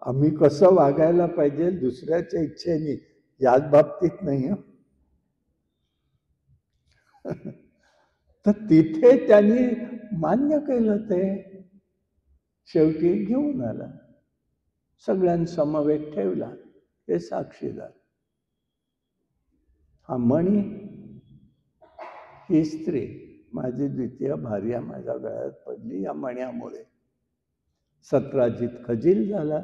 आम्ही कसं वागायला पाहिजे दुसऱ्याच्या इच्छेने, याच बाबतीत नाही. तर तिथे त्यांनी मान्य केलं. ते शेवटी घेऊन आला, सगळ्यांसमवेत ठेवला. हे साक्षीदार. हा मणी, ही स्त्री माझी द्वितीय भार्या माझ्या गळ्यात पडली या मण्यामुळे. सत्राजित खजील झाला.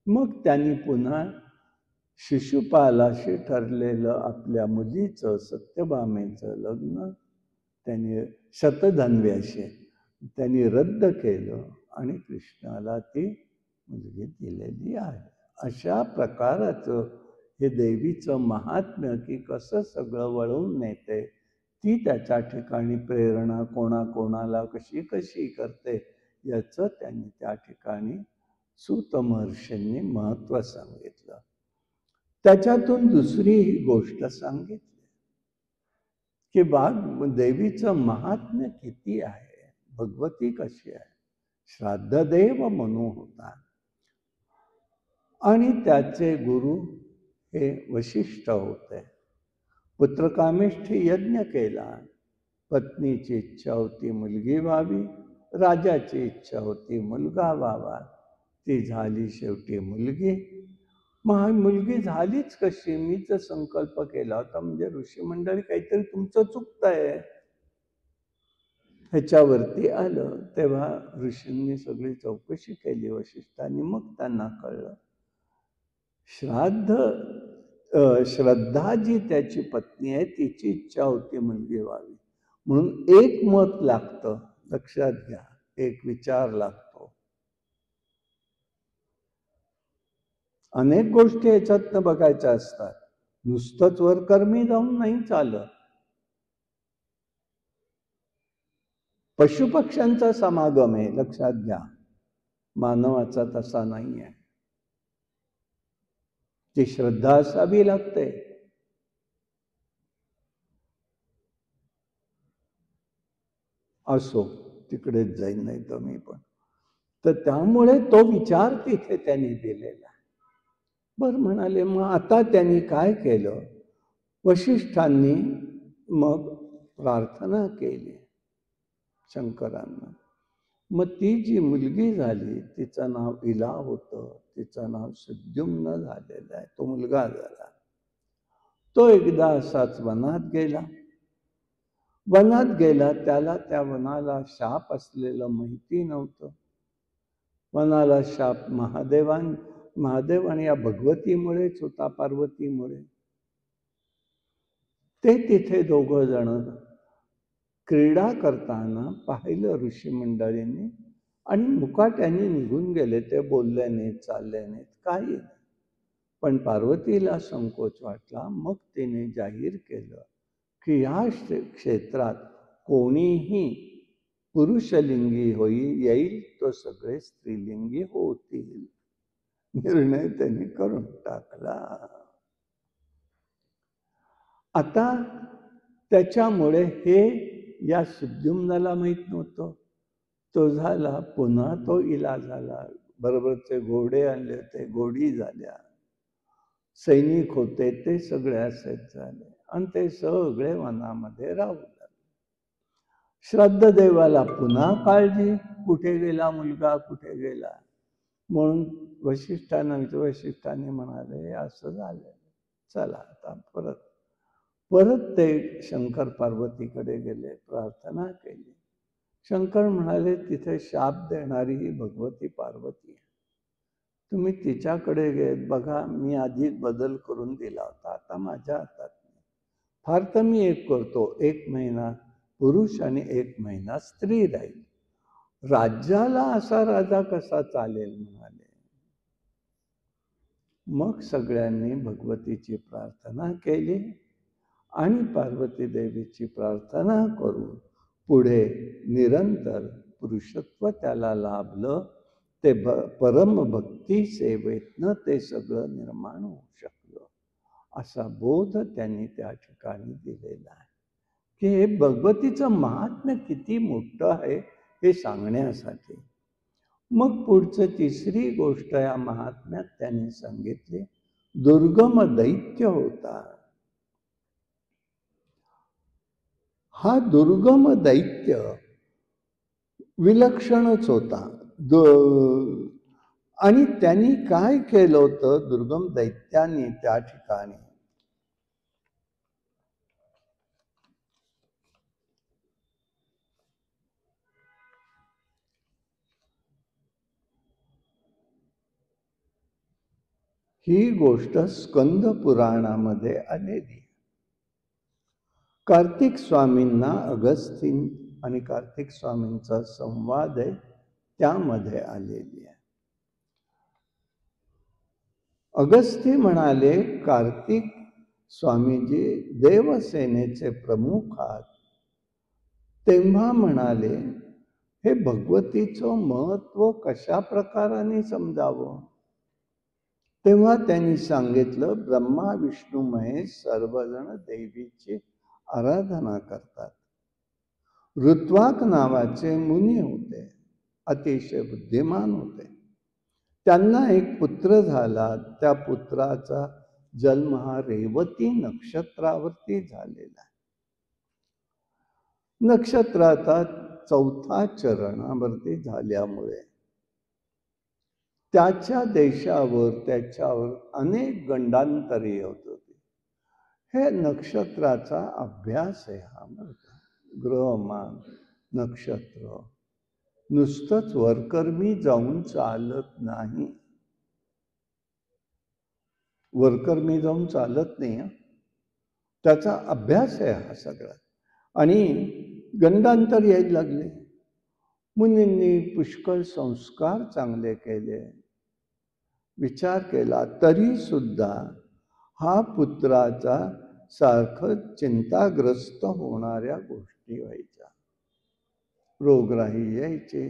मग त्यांनी पुन्हा शिशुपालाशी ठरलेलं आपल्या मुलीचं, सत्यभामेचं लग्न त्यांनी शतधन्व्याशी त्यांनी रद्द केलं आणि कृष्णाला ती मुलगी दिलेली आहे. अशा प्रकाराचं हे देवीचं महात्म्य, की कसं सगळं वळवून नेते, ती त्याच्या ठिकाणी प्रेरणा कोणाकोणाला कशी कशी करते याचं त्यांनी त्या ठिकाणी सूत महर्षींनी महत्त्व सांगितलं. त्याच्यातून दुसरी गोष्ट सांगितली की देवीचं महात्म्य किती आहे, भगवती कशी आहे. श्राद्धदेव मनू होता आणि त्याचे गुरु हे वशिष्ठ होते. पुत्रकामेष्ठी यज्ञ केला. पत्नीची इच्छा होती मुलगी व्हावी, राजाची इच्छा होती मुलगा व्हावा. ती झाली शेवटी मुलगी. मग मुलगी झालीच कशी, मी तर संकल्प केला होता. म्हणजे ऋषी मंडळी काहीतरी तुमचं चुकतंय ह्याच्यावरती आलं. तेव्हा ऋषींनी सगळी चौकशी केली वशिष्ठांनी. मग त्यांना कळलं श्रद्धा जी त्याची पत्नी आहे तिची इच्छा होती मुलगी व्हावी. म्हणून एक मत लागतं, लक्षात घ्या, एक विचार लागतो. अनेक गोष्टी याच्यातनं बघायच्या असतात. नुसतंच वर कर्मी जाऊन नाही चालत. पशुपक्ष्यांचा समागम आहे, लक्षात घ्या. मानवाचा तसा नाही आहे. ती श्रद्धा असावी लागते. असो, तिकडेच जाईन नाही तर मी पण. तर त्यामुळे तो विचार तिथे त्यांनी दिलेला. बरं म्हणाले, मग आता त्यांनी काय केलं? वशिष्ठांनी मग प्रार्थना केली शंकरांना. मग ती जी मुलगी झाली तिचं नाव इला होतं, तिचं नाव सुद्युम्न झालेलं आहे. तो मुलगा झाला. तो एकदा असाच वनात गेला. त्याला त्या वनाला शाप असलेलं माहिती नव्हतं. वनाला शाप महादेव आणि या भगवतीमुळेच होता, पार्वतीमुळे. ते तिथे दोघं जण क्रीडा करताना पाहिलं ऋषी मंडळींनी आणि मुकाट्याने निघून गेले. ते बोलले नाहीत, चालले नाहीत, काही नाही. पण पार्वतीला संकोच वाटला. मग तिने जाहीर केलं की ह्या क्षेत्रात कोणीही पुरुषलिंगी येईल तो सगळे स्त्रीलिंगी होतील. निर्णय त्यांनी करून टाकला. आता त्याच्यामुळे हे या सुद्युम्नाला माहीत नव्हतं. तो झाला, पुन्हा तो इला झाला. बरोबरचे घोडे आणले होते, घोडी झाल्या. सैनिक होते ते सगळे असेच झाले आणि ते सगळे वनामध्ये राहू लागले. श्राद्ध देवाला पुन्हा काळजी, कुठे गेला मुलगा, कुठे गेला म्हणून वशिष्ठांनी म्हणाले, असं झालं, चला आता परत ते शंकर पार्वतीकडे गेले, प्रार्थना केली. शंकर म्हणाले, तिथे शाप देणारी ही भगवती पार्वती आहे, तुम्ही तिच्याकडे गेत बघा. मी आधीच बदल करून दिला होता, आता माझ्या हातात नाही. फार तर मी एक करतो, 1 महिना पुरुष आणि 1 महिना स्त्री राहील. राज्याला असा राजा कसा चालेल म्हणाले. मग सगळ्यांनी भगवतीची प्रार्थना केली आणि पार्वती देवीची प्रार्थना करून पुढे निरंतर पुरुषत्व त्याला लाभलं. ते परम भक्ती सेवेतनं ते सगळं निर्माण होऊ शकलं. असा बोध त्यांनी त्या ठिकाणी दिलेला आहे की हे भगवतीचं महात्म्य किती मोठं आहे हे सांगण्यासाठी. मग पुढचं तिसरी गोष्ट या महात्म्यात त्यांनी सांगितली, दुर्गम दैत्य होता. हा दुर्गम दैत्य विलक्षणच होता. आणि त्यांनी काय केलं होतं दुर्गम दैत्यांनी त्या ठिकाणी? ही गोष्ट स्कंद पुराणामध्ये आलेली. कार्तिक स्वामींना अगस्तीन आणि कार्तिक स्वामींचा संवाद आहे, त्यामध्ये आलेली आहे. अगस्ती म्हणाले, कार्तिक स्वामीजी देवसेनेचे प्रमुख आहात. तेव्हा म्हणाले, हे भगवतीचं महत्व कशा प्रकाराने समजावं? तेव्हा त्यांनी सांगितलं, ब्रह्मा विष्णू महेश सर्वजण देवीची आराधना करतात. ऋत्वाक नावाचे मुनी होते, अतिशय बुद्धिमान होते. त्यांना एक पुत्र झाला. त्या पुत्राचा जन्म हा रेवती नक्षत्रावरती झालेला आहे. नक्षत्राचा 4था चरणावरती झाल्यामुळे त्याच्या देशावर त्याच्यावर अनेक गंडांतरे येत होती. हे नक्षत्राचा अभ्यास आहे हा. ग्रहमान नक्षत्र नुसतंच वरकर्मी जाऊन चालत नाही. वरकर्मी जाऊन चालत नाही. त्याचा अभ्यास आहे हा सगळा. आणि गंडांतर यायला लागले. मुनींनी पुष्कळ संस्कार चांगले केले, विचार केला, तरी सुद्धा हा पुत्राचा सारखं चिंताग्रस्त होणाऱ्या गोष्टी व्हायच्या. रोगराई यायची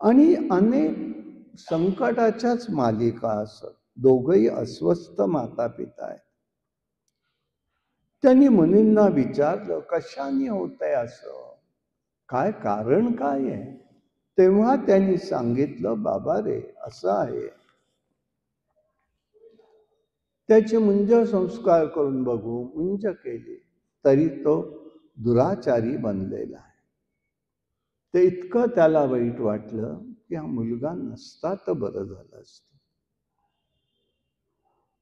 आणि अनेक संकटाच्याच मालिका असत. दोघही अस्वस्थ माता पिता आहेत. त्यांनी मुनींना विचारलं, कशाने होतंय असं? काय कारण काय आहे? तेव्हा त्यांनी सांगितलं, बाबा रे असं आहे, त्याचे मुंज संस्कार करून बघू. मुंज केली तरी तो दुराचारी बनलेला आहे. ते इतकं त्याला वाईट वाटलं की हा मुलगा नसता तर बरं झालं असतं.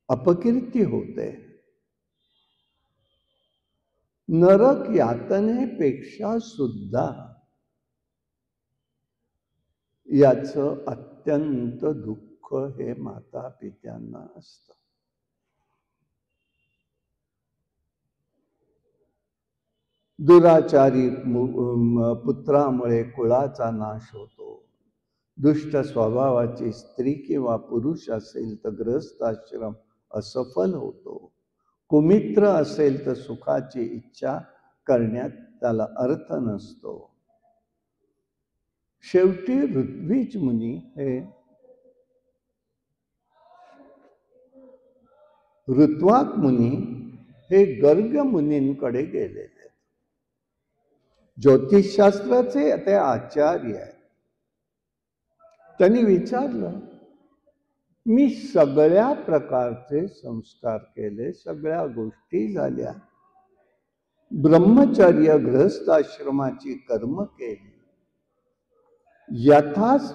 अपकीर्ती होते. नरक यातनेपेक्षा सुद्धा याचं अत्यंत दुःख हे माता पित्यांना असतं. दुराचारी पुत्रामुळे कुळाचा नाश होतो. दुष्ट स्वभावाची स्त्री किंवा पुरुष असेल तर गृहस्थाश्रम असफल होतो. कुमित्र असेल तर सुखाची इच्छा करण्यात त्याला अर्थ नसतो. शेवटी ऋत्विज मुनी हे ऋत्वाक मुनी हे गर्ग मुनींकडे गेलेले. ज्योतिषशास्त्राचे ते आचार्य आहेत. त्यांनी विचारलं, मी सगळ्या प्रकारचे संस्कार केले, सगळ्या गोष्टी झाल्या, ब्रह्मचर्य गृहस्थाश्रमाची कर्म केली, यथाच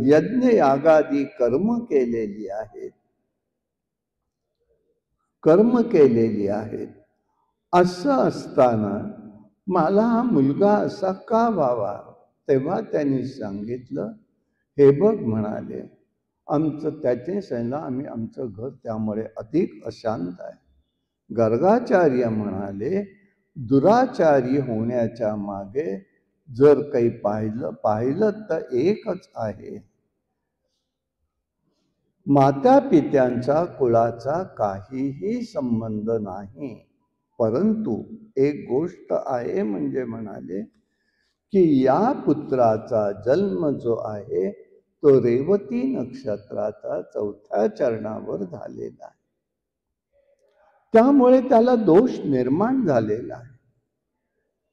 यज्ञ यागादी कर्म केलेली आहेत, असं असताना मला हा मुलगा असा का व्हावा? तेव्हा त्यांनी सांगितलं, हे बघ म्हणाले, त्याचे सांगितलं, आमचं घर त्यामुळे अधिक अशांत आहे. गर्गाचार्य म्हणाले, दुराचारी होण्याच्या मागे जर काही पाहिलं तर एकच आहे, माता पित्यांचा कुळाचा काहीही संबंध नाही. परंतु एक गोष्ट आहे, म्हणजे म्हणाले की या पुत्राचा जन्म जो आहे तो रेवती नक्षत्राचा 4थ्या चरणावर झालेला आहे. त्यामुळे त्याला दोष निर्माण झालेला आहे.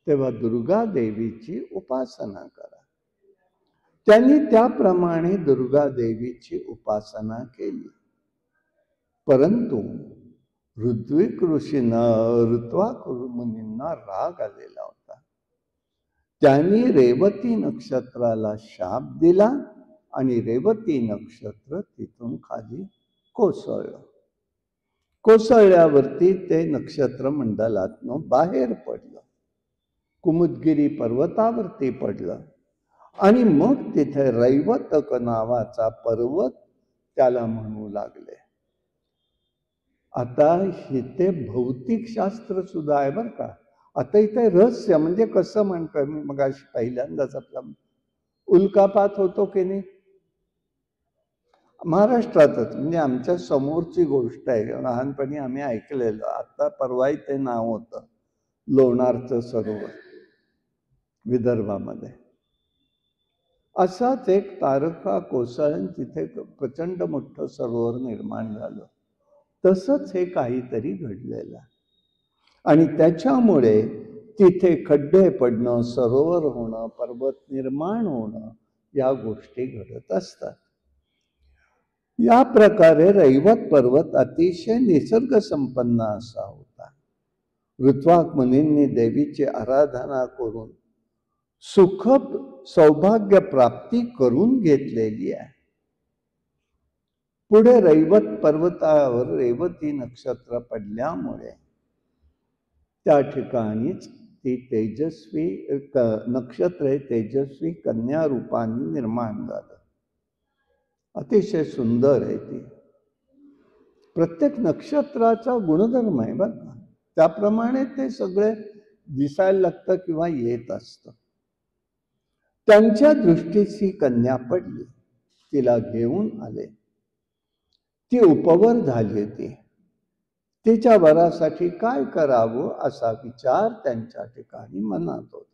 तेव्हा दुर्गा देवीची उपासना करा. त्यांनी त्याप्रमाणे दुर्गा देवीची उपासना केली. परंतु ऋत्विक ऋत्वाक मुनींना राग आलेला होता. त्यांनी रेवती नक्षत्राला शाप दिला आणि रेवती नक्षत्र तिथून खाली कोसळलं. कोसळल्यावरती ते नक्षत्र मंडलातनं बाहेर पडलं, कुमुदगिरी पर्वतावरती पडलं आणि मग तिथे रैवतक नावाचा पर्वत त्याला म्हणू लागले. आता इथे भौतिक शास्त्र सुद्धा आहे बरं का. आता इथे रहस्य म्हणजे कसं म्हणतोय मी, मग पहिल्यांदाच आपला उल्कापात होतो की नाही, महाराष्ट्रातच, म्हणजे आमच्या समोरची गोष्ट आहे. लहानपणी आम्ही ऐकलेलं. आता परवाही ते नाव होतं लोणारचं सरोवर विदर्भामध्ये. असाच एक तारका कोसळून तिथे प्रचंड मोठं सरोवर निर्माण झालं. तसंच हे काहीतरी घडलेलं आणि त्याच्यामुळे तिथे खड्डे पडणं, सरोवर होणं, पर्वत निर्माण होणं, या गोष्टी घडत असतात. या प्रकारे रैवत पर्वत अतिशय निसर्ग संपन्न असा होता. ऋत्वाक मुनींनी देवीची आराधना करून सुख सौभाग्य प्राप्ती करून घेतलेली आहे. पुढे रैवत पर्वतावर रेवती नक्षत्र पडल्यामुळे त्या ठिकाणीच ती तेजस्वी नक्षत्र तेजस्वी कन्या रूपाने निर्माण झालं. अतिशय सुंदर आहे ती. प्रत्येक नक्षत्राचा गुणधर्म आहे बरं का. त्याप्रमाणे ते सगळे दिसायला लागतं किंवा येत असतं. त्यांच्या दृष्टीची कन्या पडली, तिला घेऊन आले. ती उपवर झाली होती. तिच्या वरासाठी काय करावं असा विचार त्यांच्या ठिकाणी मनात होता.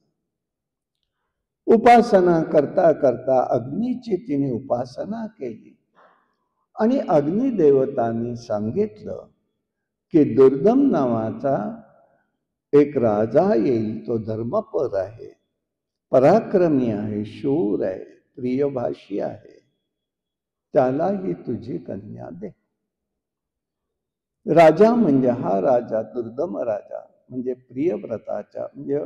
उपासना करता करता अग्नीची तिने उपासना केली आणि अग्निदेवतांनी सांगितलं की दुर्दम नावाचा एक राजा येईल, तो धर्मपर आहे, पराक्रमी आहे, शूर आहे, प्रियभाषी आहे, त्याला ही तुझी कन्या दे. राजा म्हणजे हा राजा दुर्दम राजा म्हणजे प्रियव्रताच्या म्हणजे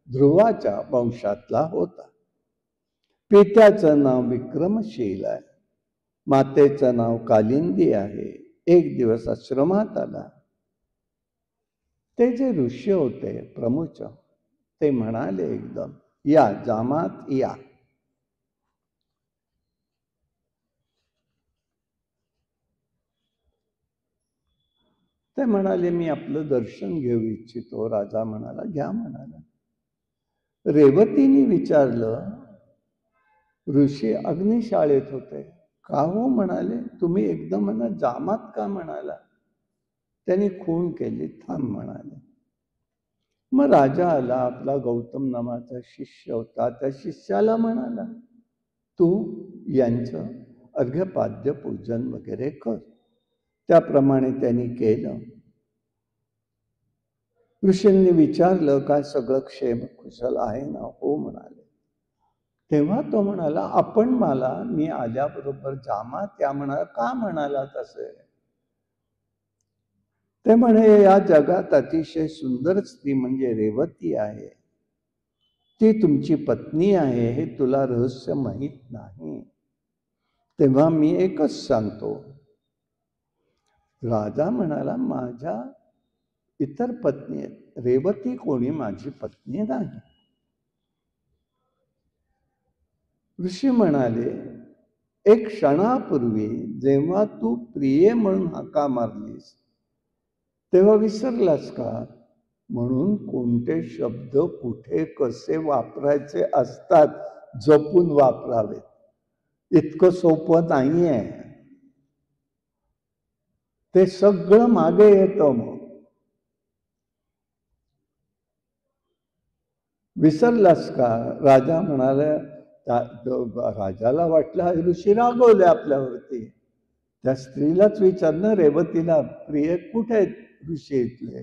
ध्रुवाच्या वंशातला होता. पित्याचं नाव विक्रमशील आहे, मातेचं नाव कालिंदी आहे. एक दिवस आश्रमात आला. ते जे ऋषी होते प्रमुच, ते म्हणाले एकदम, या जामात या. ते म्हणाले मी आपलं दर्शन घेऊ इच्छितो. राजा म्हणाला घ्या म्हणाला. रेवतीने विचारलं, ऋषी अग्निशाळेत होते का हो म्हणाले, तुम्ही एकदम म्हणा जामात का म्हणाला. त्यांनी खून केली, थांब म्हणाले. मग राजा आला, आपला गौतम नावाचा शिष्य होता, त्या शिष्याला म्हणाला तू यांचं अर्घ्यपाद्य पूजन वगैरे कर. त्याप्रमाणे त्यांनी केलं. ऋषींनी विचारलं काय सगळं क्षेम कुशल आहे ना. हो म्हणाले. तेव्हा तो म्हणाला आपण मला मी आल्याबरोबर जामा त्या म्हणाला का म्हणाला तसे. ते म्हणे या जगात अतिशय सुंदर स्त्री म्हणजे रेवती आहे, ती तुमची पत्नी आहे हे तुला रहस्य माहीत नाही. तेव्हा मी एकच सांगतो. राजा म्हणाला माझ्या इतर पत्नी आहेत, रेवती कोणी माझी पत्नी नाही. ऋषी म्हणाले एक क्षणापूर्वी जेव्हा तू प्रिये म्हणून हाका मारलीस तेव्हा विसरलास का. म्हणून कोणते शब्द कुठे कसे वापरायचे असतात जपून वापरावेत. इतकं सोपं नाहीये. ते सगळं मागे येतं. मग विसरलास का. राजा म्हणाला, राजाला वाटलं ऋषी रागवले आपल्यावरती. त्या स्त्रीलाच विचारलं रेवतीला प्रिय कुठे आहेत ऋषी इथले.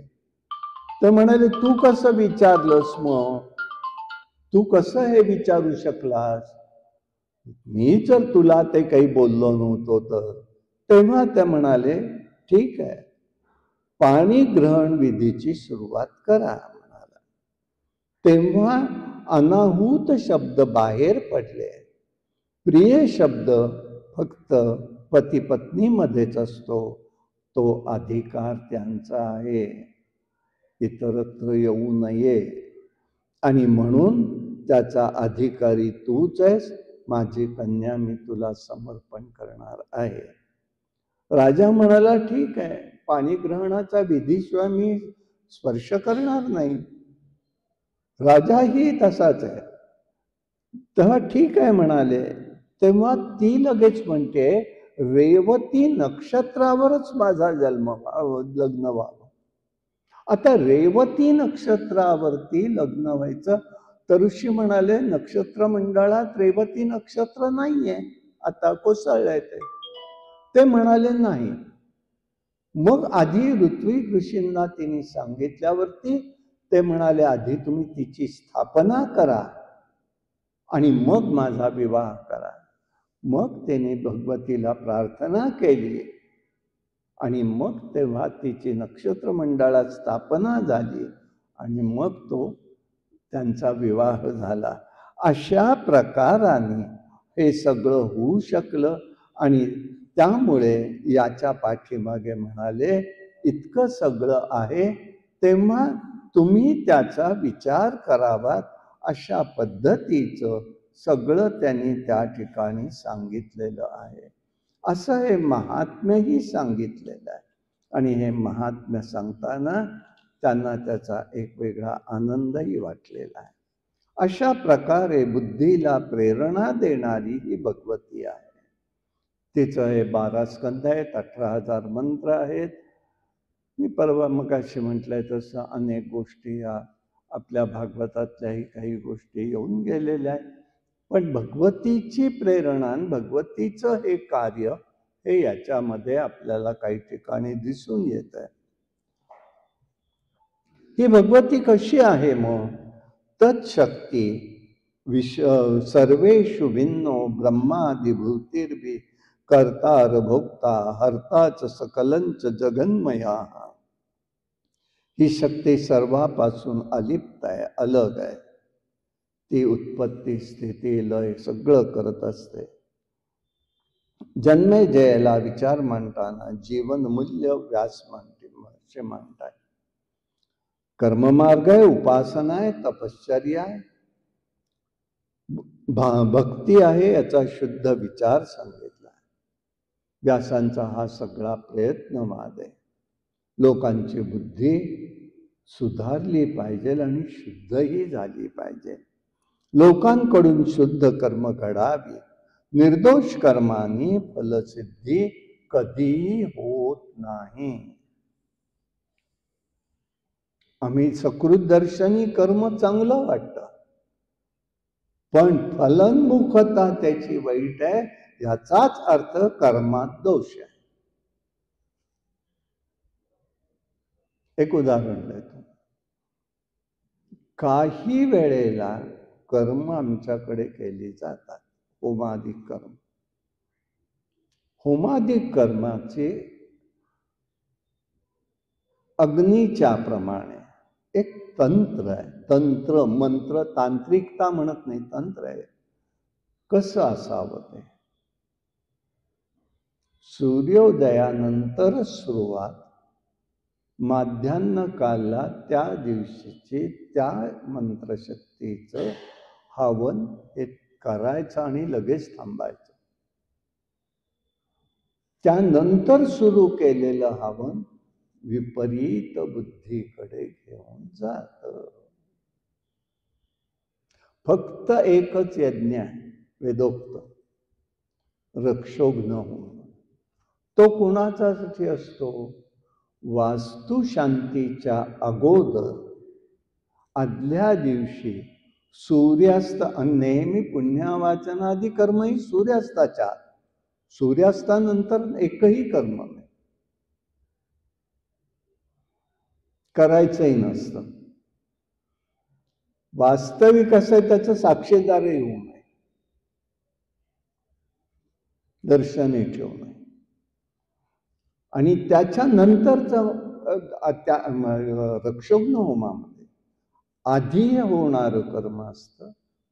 ते म्हणाले तू कसं विचारलंस मग, तू कसं हे विचारू शकलास. मी जर तुला ते काही बोललो नव्हतो तर. तेव्हा ते म्हणाले ठीक आहे पाणी ग्रहण विधीची सुरुवात करा म्हणाला. तेव्हा अनाहूत शब्द बाहेर पडले. प्रिय शब्द फक्त पती पत्नीमध्येच असतो, तो अधिकार त्यांचा आहे, इतरत्र येऊ नये. आणि म्हणून त्याचा अधिकारी तूच आहेस. माझी कन्या मी तुला समर्पण करणार आहे. राजा म्हणाला ठीक आहे पाणी ग्रहणाचा विधीशिवाय मी स्पर्श करणार नाही. राजाही तसाच आहे. तेव्हा ठीक आहे म्हणाले. तेव्हा ती लगेच म्हणते रेवती नक्षत्रावरच माझा लग्न व्हावं. आता रेवती नक्षत्रावरती लग्न व्हायचं तर ऋषी म्हणाले नक्षत्र मंडळात रेवती नक्षत्र नाहीये, आता कोसळलंय ते म्हणाले नाही. मग आधी ऋत्विक ऋषींना तिने सांगितल्यावरती ते म्हणाले आधी तुम्ही तिची स्थापना करा आणि मग माझा विवाह करा. मग त्याने भगवतीला प्रार्थना केली आणि मग तेव्हा तिची नक्षत्र मंडळात स्थापना झाली आणि मग तो त्यांचा विवाह झाला. अशा प्रकाराने हे सगळं होऊ शकलं आणि त्यामुळे याच्या पाठीमागे म्हणाले इतकं सगळं आहे तेव्हा तुम्ही त्याचा विचार करावा. अशा पद्धतीचं सगळं त्यांनी त्या ठिकाणी सांगितलेलं आहे. असं हे महात्म्यही सांगितलेलं आहे आणि हे महात्म्य सांगताना त्यांना त्याचा एक वेगळा आनंदही वाटलेला आहे. अशा प्रकारे बुद्धीला प्रेरणा देणारी ही भगवती आहे. तिचं हे 12 स्कंध आहेत, 18,000 मंत्र आहेत. मी परवा मगाशी म्हटलंय तसं अनेक गोष्टी या आपल्या भागवतातल्याही काही गोष्टी येऊन गेलेल्या आहेत. पण भगवतीची प्रेरणा भगवतीचं हे कार्य हे याच्यामध्ये आपल्याला काही ठिकाणी दिसून येत आहे. ही भगवती कशी आहे मग. तत्शक्ती सर्वेषु भिन्नो ब्रह्मादिभूतिर्भि कर्तार भोक्ता हरताच सकलंच जगन्मया. ही शक्ती सर्वापासून अलिप्त आहे, अलग आहे. ती उत्पत्ती स्थिती लय सगळं करत असते. जन्मे जयाला विचार मांडताना जीवन मूल्य व्यास असे मांडतात. कर्ममार्ग आहे, उपासना आहे, तपश्चर्या आहे, भक्ती आहे, याचा शुद्ध विचार सांगितला. व्यासांचा हा सगळा प्रयत्नवाद आहे. लोकांची बुद्धी सुधारली पाहिजे आणि शुद्धही झाली पाहिजे. लोकांकडून शुद्ध कर्म घडावी. निर्दोष कर्मांनी फलसिद्धी कधीही होत नाही. आम्ही सकृत दर्शनी कर्म चांगलं वाटतं, पण फलन्मुखता त्याची वाईट आहे, याचाच अर्थ कर्मात दोष आहे. एक उदाहरण देतो. काही वेळेला कर्म आमच्याकडे केली जातात, होमादिक कर्म. होमादिक कर्माचे अग्नीच्या प्रमाणे एक तंत्र आहे. तंत्र, मंत्र, तांत्रिकता म्हणत नाही, तंत्र आहे. कसं असावं ते? सूर्योदयानंतर सुरुवात, माध्यान्ह कालला त्या दिवशीचे त्या मंत्रशक्तीचं हवन हे करायचं आणि लगेच थांबायचं. त्यानंतर सुरू केलेलं हवन विपरीत बुद्धीकडे घेऊन जात. फक्त एकच यज्ञ आहे, वेदोक्त, रक्षोघ्न होम. तो कुणासाठी असतो? वास्तुशांतीच्या अगोदर आदल्या दिवशी सूर्यास्त, नेहमी पुण्यवाचनादी कर्मही सूर्यास्ताच्या, सूर्यास्तानंतर एकही कर्म नाही करायचंही नसतं. वास्तविक असं आहे, त्याचं साक्षीदारही होऊ नये, दर्शनही ठेवू नये. आणि त्याच्यानंतरचं त्या रक्षोघ्न होमामध्ये आधी होणारं कर्म असतं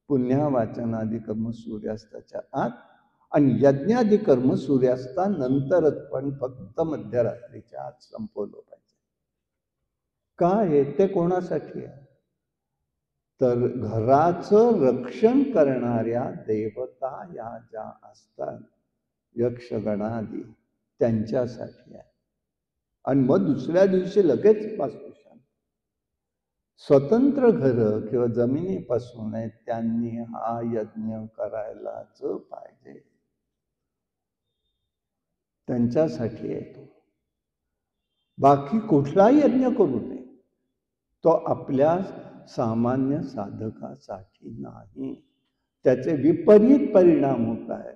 पुण्यवाचनादी कर्म सूर्यास्ताच्या आत, आणि यज्ञादी कर्म सूर्यास्तानंतरच, पण फक्त मध्यरात्रीच्या आत संपवलं पाहिजे. काय आहे ते? कोणासाठी आहे? तर घराचं रक्षण करणाऱ्या देवता या ज्या असतात, यक्षगणादी, त्यांच्यासाठी आहे. आणि मग दुसऱ्या दिवशी लगेच वास्तुशांती. स्वतंत्र घरं किंवा जमिनीपासून आहेत, त्यांनी हा यज्ञ करायलाच पाहिजे. त्यांच्यासाठी येतो. बाकी कुठलाही यज्ञ करू नये, तो आपल्या सामान्य साधकासाठी नाही. त्याचे विपरीत परिणाम होत आहेत.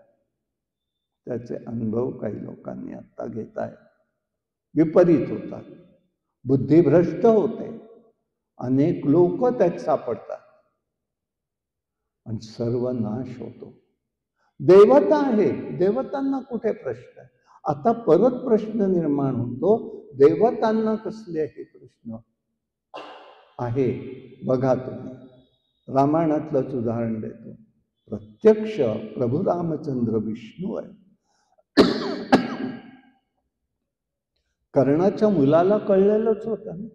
त्याचे अनुभव काही लोकांनी आता घेत आहेत. विपरीत होतात, बुद्धिभ्रष्ट होते, अनेक लोक त्यात सापडतात आणि सर्व नाश होतो. देवता आहे, देवतांना कुठे प्रश्न आहे? आता परत प्रश्न निर्माण होतो, देवतांना कसले हे प्रश्न आहे? बघा तुम्ही, रामायणातलंच उदाहरण देतो. प्रत्यक्ष प्रभू रामचंद्र विष्णू आहे. कर्णाच्या मुलाला कळलेलंच होतं ना,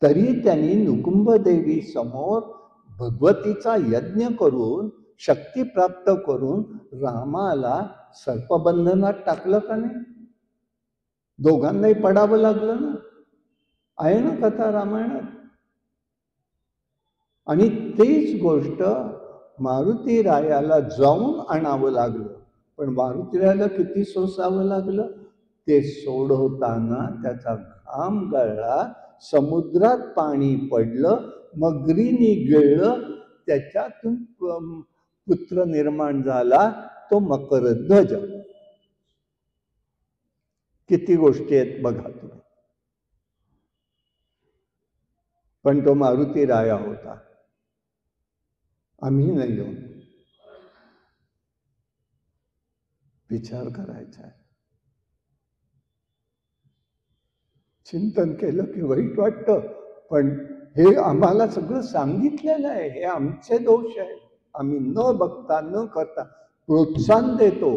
तरी त्यांनी नुकुंभ देवी समोर भगवतीचा यज्ञ करून शक्ती प्राप्त करून रामाला सर्पबंधनात टाकलं का नाही? दोघांनाही पडावं लागलं ना, आहे ना कथा रामायणात. आणि तीच गोष्ट मारुती रायाला जाऊन आणावं लागलं, पण मारुती रायाला किती सोसावं लागलं? ते सोडवताना त्याचा घाम गळला, समुद्रात पाणी पडलं, मगरीने गिळलं, त्याच्यातून पुत्र निर्माण झाला, तो मकरध्वज. किती गोष्टी आहेत बघा तुम्ही. पण तो मारुती राया होता. आम्ही नाही येऊन विचार करायचा आहे. चिंतन केलं की वाईट वाटतं, पण हे आम्हाला सगळं सांगितलेलं आहे. हे आमचे दोष आहेत. आम्ही न बघता न करता प्रोत्साहन देतो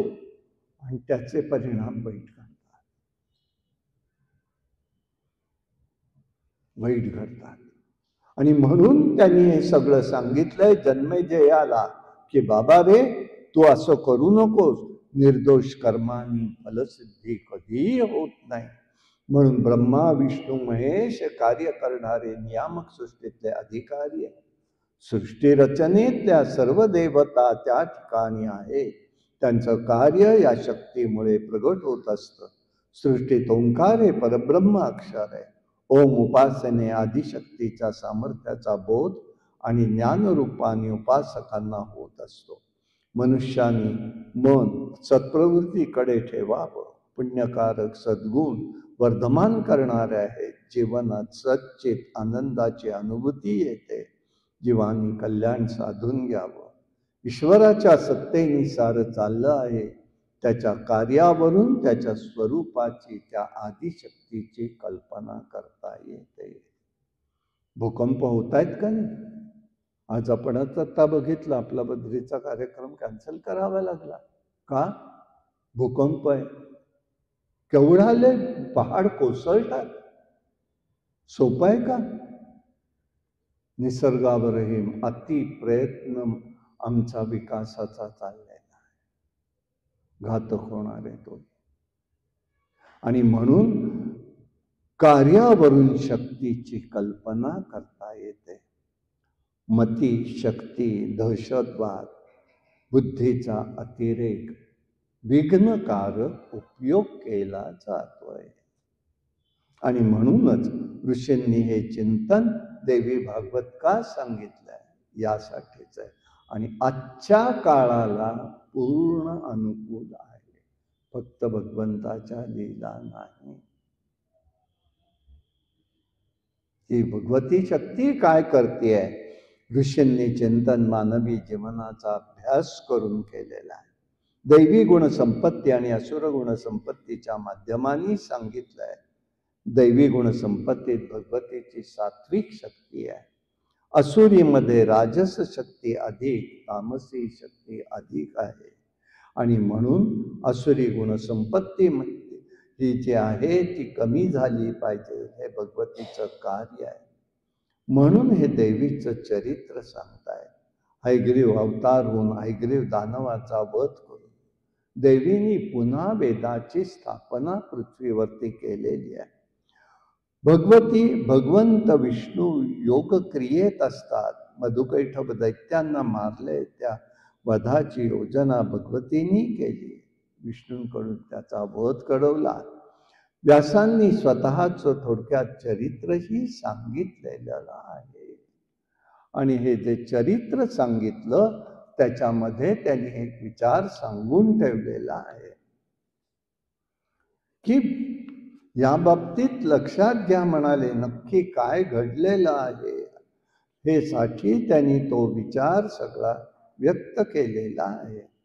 आणि त्याचे परिणाम वाईट घडतात. आणि म्हणून त्यांनी हे सगळं सांगितलंय जन्मेजयाला की बाबा रे, तू असं करू नकोस. निर्दोष कर्मानी फलसिद्धी कधीही होत नाही. म्हणून ब्रह्मा विष्णू महेश कार्य करणारे नियामक सृष्टीतले अधिकारी आहे. सृष्टी रचनेतल्या सर्व देवता त्या ठिकाणी आहे. त्यांचं कार्य या शक्तीमुळे प्रगट होत असतं. सृष्टीत ओंकार हे परब्रह्म अक्षर आहे. ओम उपासने आदिशक्तीच्या सामर्थ्याचा बोध आणि ज्ञानरूपाने उपासकांना होत असतो. मनुष्याने मन सत्प्रवृत्तीकडे ठेवावं. पुण्यकारक सद्गुण वर्धमान करणारे आहेत. जीवनात सच्चित आनंदाची अनुभूती येते. जीवानी कल्याण साधून घ्यावं. ईश्वराच्या सत्तेने सारं चाललं आहे. त्याच्या कार्यावरून त्याच्या स्वरूपाची, त्या आदिशक्तीची कल्पना करता येते. भूकंप होत आहेत का नाही? आज आपण आता बघितलं, आपला बद्रीचा कार्यक्रम कॅन्सल करावा लागला. का? भूकंप आहे. केवढाले पहाड कोसळतात. सोपं आहे का? निसर्गावरही अति प्रयत्न आमचा विकासाचा चाललेला आहे. घातक होणार आहे तो. आणि म्हणून कार्यावरून शक्तीची कल्पना करता येते. मती, शक्ती, दहशतवाद, बुद्धीचा अतिरेक, विघ्नकारक उपयोग केला जातोय. आणि म्हणूनच ऋषींनी हे चिंतन देवी भागवत का सांगितलंय? यासाठीच आहे. आणि आजच्या काळाला पूर्ण अनुकूल आहे. फक्त भगवंताच्या लीला नाही. ही भगवती शक्ती काय करते? ऋषींनी चिंतन मानवी जीवनाचा अभ्यास करून केलेला आहे. दैवी गुणसंपत्ती आणि असुर गुणसंपत्तीच्या माध्यमांनी सांगितलंय. दैवी गुणसंपत्तीत भगवतीची सात्विक शक्ती आहे. असुरीमध्ये राजस शक्ती अधिक, तामसी शक्ती अधिक आहे. आणि म्हणून असुरी गुणसंपत्ती ही जी आहे ती कमी झाली पाहिजे. हे भगवतीचं कार्य आहे. म्हणून हे देवीचं चरित्र सांगताय. हयग्रीव अवतार होऊन हयग्रीव दानवाचा वध करून देवीनी पुन्हा वेदाची स्थापना पृथ्वीवरती केलेली आहे. भगवंत विष्णू योग क्रियेत असतात. मधुकैटभ दैत्यांना मारले, त्या वधाची योजना भगवतींनी केली. विष्णूंकडून त्याचा वध घडवला. व्यासांनी स्वतःचं थोडक्यात चरित्रही सांगितलेलं आहे. आणि हे जे चरित्र सांगितलं त्याच्यामध्ये त्यांनी एक विचार सांगून ठेवलेला आहे की या बाबतीत लक्षात घ्या म्हणाले, नक्की काय घडलेलं आहे हे साठी त्यांनी तो विचार सगळा व्यक्त केलेला आहे.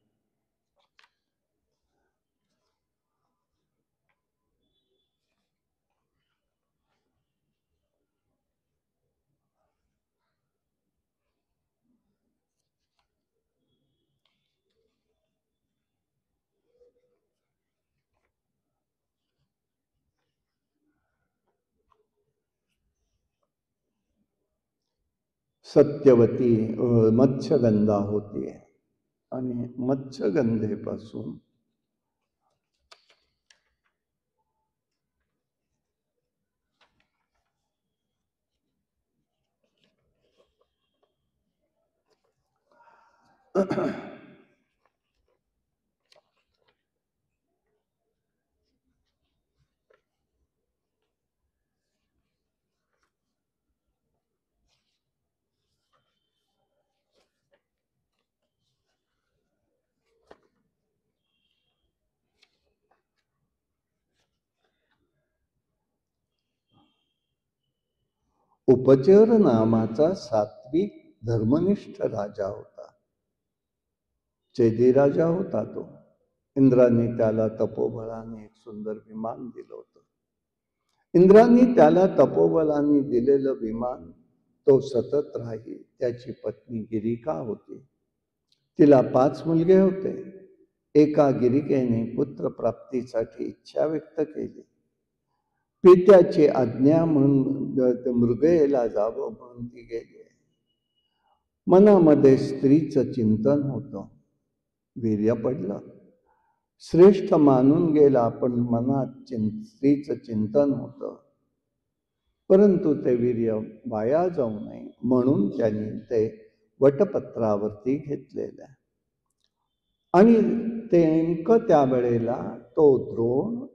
सत्यवती मत्स्यगंधा होती आणि मत्स्यगंधेपासून उपचर नामाचा सात्विक धर्मनिष्ठ राजा होता. चेदी राजा होता तो. इंद्राने त्याला तपोबलाने एक सुंदर विमान दिलं होतं. इंद्रांनी त्याला तपोबलाने दिलेलं विमान तो सतत राही. त्याची पत्नी गिरिका होती. तिला 5 मुलगे होते. एका गिरिकेने पुत्रप्राप्तीसाठी इच्छा व्यक्त केली. पित्याची आज्ञा म्हणून मृगयेला जावं म्हणून ती गेली. मनामध्ये स्त्रीचं चिंतन होतं. वीर्य पडलं. श्रेष्ठ मानून गेला, पण मनात स्त्रीचं चिंतन होतं. परंतु ते वीर्य वाया जाऊ नये म्हणून त्यांनी ते वटपत्रावरती घेतलेलं. आणि ते नेमकं त्यावेळेला तो द्रोण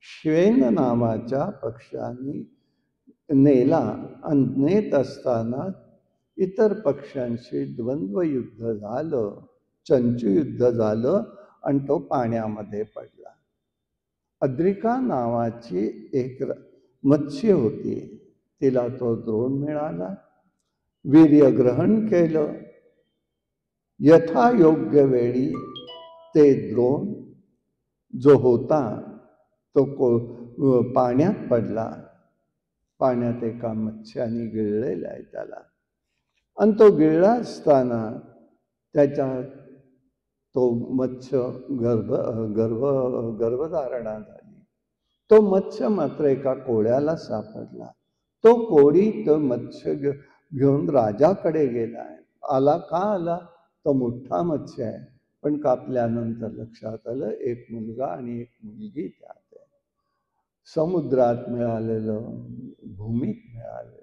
श्वेन नावाच्या पक्षाने नेला. आणि नेत असताना इतर पक्षांशी द्वंद्वयुद्ध झालं, चंचुयुद्ध झालं आणि तो पाण्यामध्ये पडला. अद्रिका नावाची एक मत्स्य होती. तिला तो द्रोण मिळाला. वीर्य ग्रहण केलं. यथायोग्य वेळी ते द्रोण जो होता तो पाण्यात पडला. पाण्यात एका मत्स्याने गिळलेला आहे त्याला. आणि तो गिळला असताना त्याच्या तो मत्स्य गर्भधारणा झाली. तो मत्स्य मात्र एका कोळ्याला सापडला. तो कोळी तो मत्स्य घेऊन राजाकडे गेला. आला का आला? तो मोठा मत्स्य आहे. पण कापल्यानंतर लक्षात आलं एक मुलगा आणि एक मुलगी त्यात आहे. समुद्रात मिळालेलं, भूमीत मिळालेलं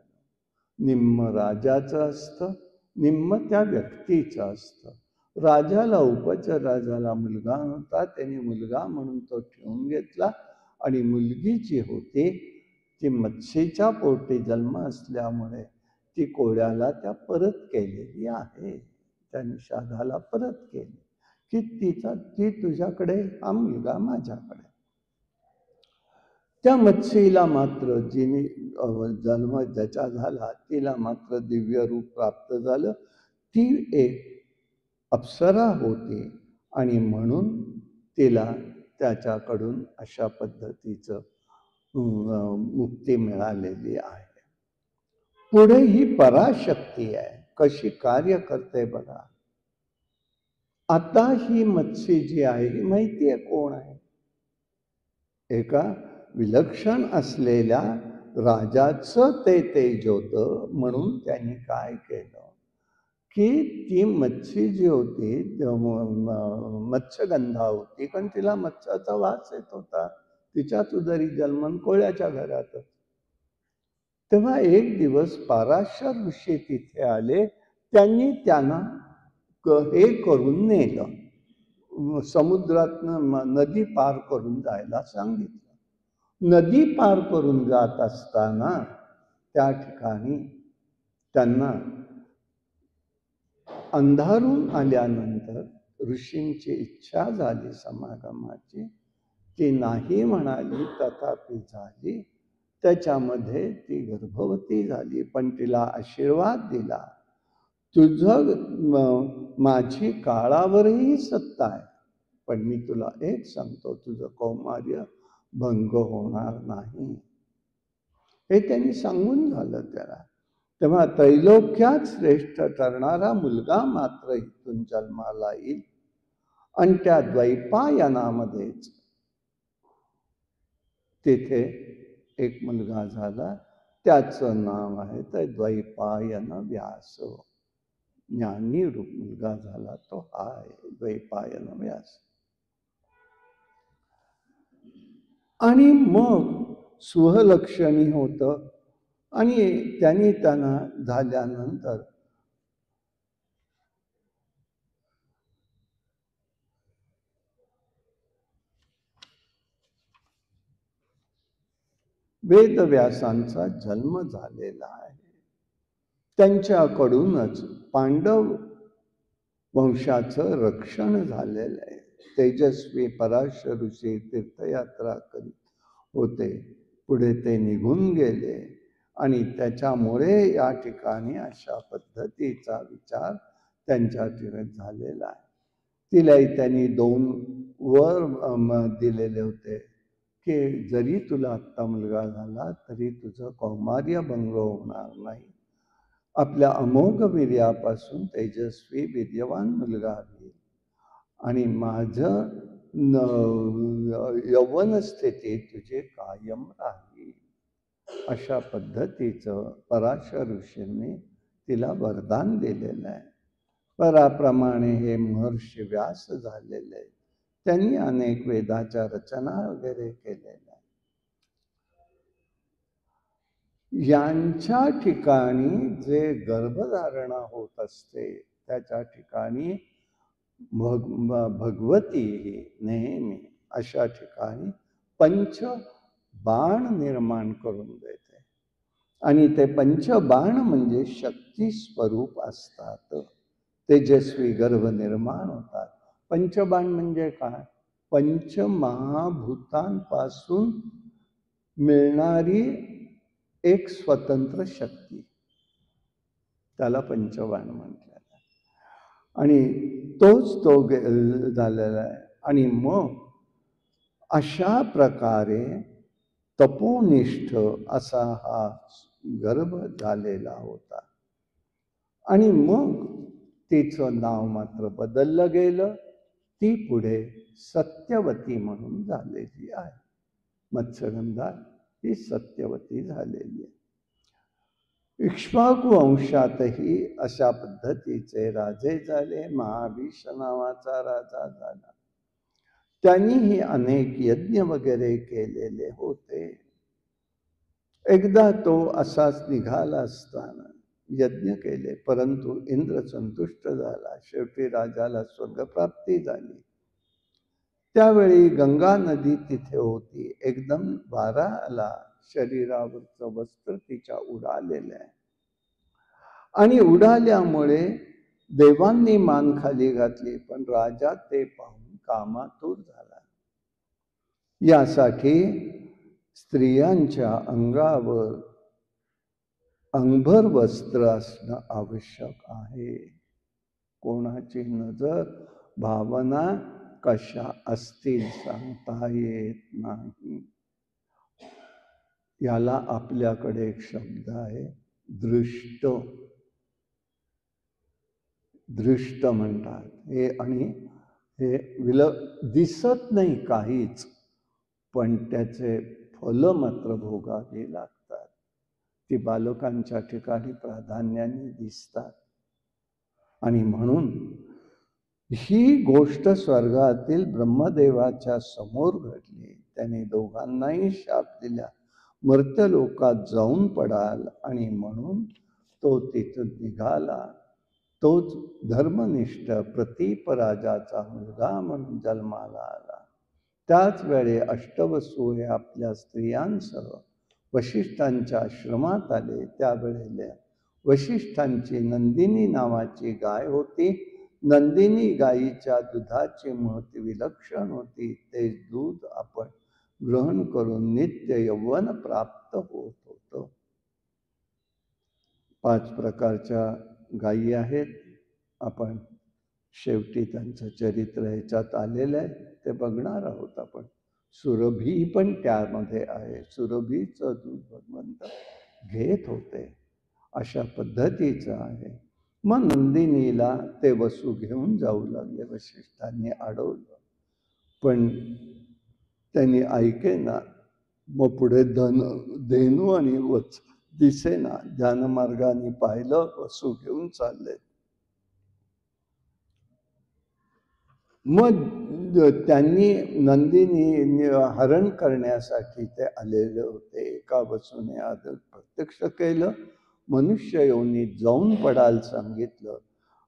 निम्म राजाचं असतं, निम्म त्या व्यक्तीचं असतं. राजाला उपचार झाला, मुलगा नव्हता. त्याने मुलगा म्हणून तो ठेवून घेतला. आणि मुलगी जी होती ती मत्स्येच्या पोटी जन्म असल्यामुळे ती कोळ्याला त्या परत केलेली आहे. त्या निषादाला परत केली की ती तुझ्याकडे, हा मुलगा माझ्याकडे. त्या मत्स्येला मात्र जिने जन्म ज्याचा झाला तिला मात्र दिव्य रूप प्राप्त झालं. ती एक अप्सरा होती आणि म्हणून तिला त्याच्याकडून अशा पद्धतीचं मुक्ती मिळालेली आहे. पुढे ही पराशक्ती आहे, कशी कार्य करते बघा. आता ही मत्स्य जी आहे ही माहिती आहे कोण आहे? एका विलक्षण असलेल्या राजाचं ते तेज होतं. म्हणून त्यांनी काय केलं की ती मच्छी जी होती मत्स्यगंधा होती, कारण तिला मत्स्याचा वास येत होता. तिच्याच उदरी जन्मन कोळ्याच्या घरातच. तेव्हा एक दिवस पाराशर ऋषी तिथे आले. त्यांनी त्यांना हे करून नेलं, समुद्रातनं नदी पार करून जायला सांगितलं. नदी पार करून जात असताना त्या ठिकाणी त्यांना अंधारून आल्यानंतर ऋषींची इच्छा झाली समागमाची. ती नाही म्हणाली, तथापि झाली. त्याच्यामध्ये ती गर्भवती झाली. पण तिला आशीर्वाद दिला, तुझं माझी काळावरही सत्ता आहे, पण मी तुला एक सांगतो, तुझं कौमार्य भंग होणार नाही. हे त्यांनी सांगून झालं त्याला. तेव्हा त्रैलोक्यात श्रेष्ठ ठरणारा मुलगा मात्र इथून जन्माला येईल. आणि त्या द्वैपायनामध्येच तिथे एक मुलगा झाला. त्याचं नाव आहे तर द्वैपायन व्यास. ज्ञानी रूप मुलगा झाला तो हा आहे द्वैपायन व्यास. आणि मग सुहलक्षणी होतं. आणि त्यांना झाल्यानंतर वेदव्यासांचा जन्म झालेला आहे. त्यांच्याकडूनच पांडव वंशाचं रक्षण झालेलं आहे. तेजस्वी पराशर ऋषी तीर्थयात्रा करीत होते. पुढे ते निघून गेले आणि त्याच्यामुळे या ठिकाणी अशा पद्धतीचा विचार त्यांच्या ठिकाणी झालेला आहे. तिलाही त्यांनी 2 वर दिलेले होते की जरी तुला आत्ता मुलगा झाला तरी तुझं कौमार्य भंग होणार नाही. आपल्या अमोघ वीर्यापासून तेजस्वी वीर्यवान मुलगा होईल आणि माझं यौवन स्थिती तुझे कायम राहील. अशा पद्धतीचं पराशर ऋषींनी तिला वरदान दिलेलं आहे. पराप्रमाणे हे महर्षी व्यास झालेले आहेत. त्यांनी अनेक वेदाच्या रचना वगैरे केलेल्या. यांच्या ठिकाणी जे गर्भधारणा होत असते त्याच्या ठिकाणी भगवती नेहमी अशा ठिकाणी पंचबाण निर्माण करून देते आणि ते पंचबाण म्हणजे शक्ती स्वरूप असतात. तेजस्वी गर्भ निर्माण होतात. पंचबाण म्हणजे काय? पंचमहाभूतांपासून मिळणारी एक स्वतंत्र शक्ती, त्याला पंचबाण म्हटलेलं आहे. आणि तोच तो झालेला आहे. आणि मग अशा प्रकारे तपोनिष्ठ असा हा गर्भ झालेला होता. आणि मग तिचं नाव मात्र बदललं गेलं. ती पुढे सत्यवती म्हणून झालेली आहे. मत्स्यगंधा ही सत्यवती झालेली आहे. इक्ष्वाकू वंशातही अशा पद्धतीचे राजे झाले. महाभीष नावाचा राजा झाला. त्यांनीही अनेक यज्ञ वगैरे केलेले होते. एकदा तो असाच निघाला असताना यज्ञ केले, परंतु इंद्र संतुष्ट झाला. शेवटी राजाला स्वर्गप्राप्ती झाली. त्यावेळी गंगा नदी तिथे होती. एकदम वारा आला. शरीरावरचं वस्त्र तिच्या उडालेलं आहे आणि उडाल्यामुळे देवांनी मान खाली घातली, पण राजा ते पाहून कामातूर झाला. यासाठी स्त्रियांच्या अंगावर अंगभर वस्त्र असणं आवश्यक आहे. कोणाची नजर भावना कशा असतील सांगता येत नाही. याला आपल्याकडे एक शब्द आहे, दृष्ट. दृष्ट म्हणतात हे. आणि हे दिसत नाही काहीच, पण त्याचे फल मात्र भोगावे लागतात. ती बालकांच्या ठिकाणी प्राधान्याने दिसतात. आणि म्हणून ही गोष्ट स्वर्गातील ब्रह्मदेवाच्या समोर घडली. त्याने दोघांनाही शाप दिला, मर्त्यलोकात जाऊन पडाल. आणि म्हणून तो तिथून निघाला. तोच धर्मनिष्ठ प्रतीप राजाचा मुलगा म्हणून जन्माला आला. त्याच वेळी अष्टवसू हे आपल्या स्त्रियांसह वशिष्ठांच्या आश्रमात आले. त्यावेळेला वशिष्ठांची नंदिनी नावाची गाय होती. नंदिनी गायीच्या दुधाची महती विलक्षण होती. ते दूध आपण ग्रहण करून नित्य यौवन प्राप्त होत होतं. 5 प्रकारच्या गायी आहेत. आपण शेवटी त्यांचं चरित्र ह्याच्यात आलेलं आहे, ते बघणार आहोत आपण. सुरभी पण त्यामध्ये आहे. सुरभीचं दूध भगवंत घेत होते. अशा पद्धतीचं आहे. मग नंदिनीला ते वसू घेऊन जाऊ लागले. वशिष्ठांनी अडवलं, पण त्यांनी ऐकेना. मग पुढे धेनू आणि वत्स दिसेना. ध्यानमार्गाने पाहिलं, वसू घेऊन चालले. मग त्यांनी नंदिनी हरण करण्यासाठी ते आलेले होते. एका वसूने आदर प्रत्यक्ष केलं. मनुष्य योनीत जाऊन पडाल सांगितलं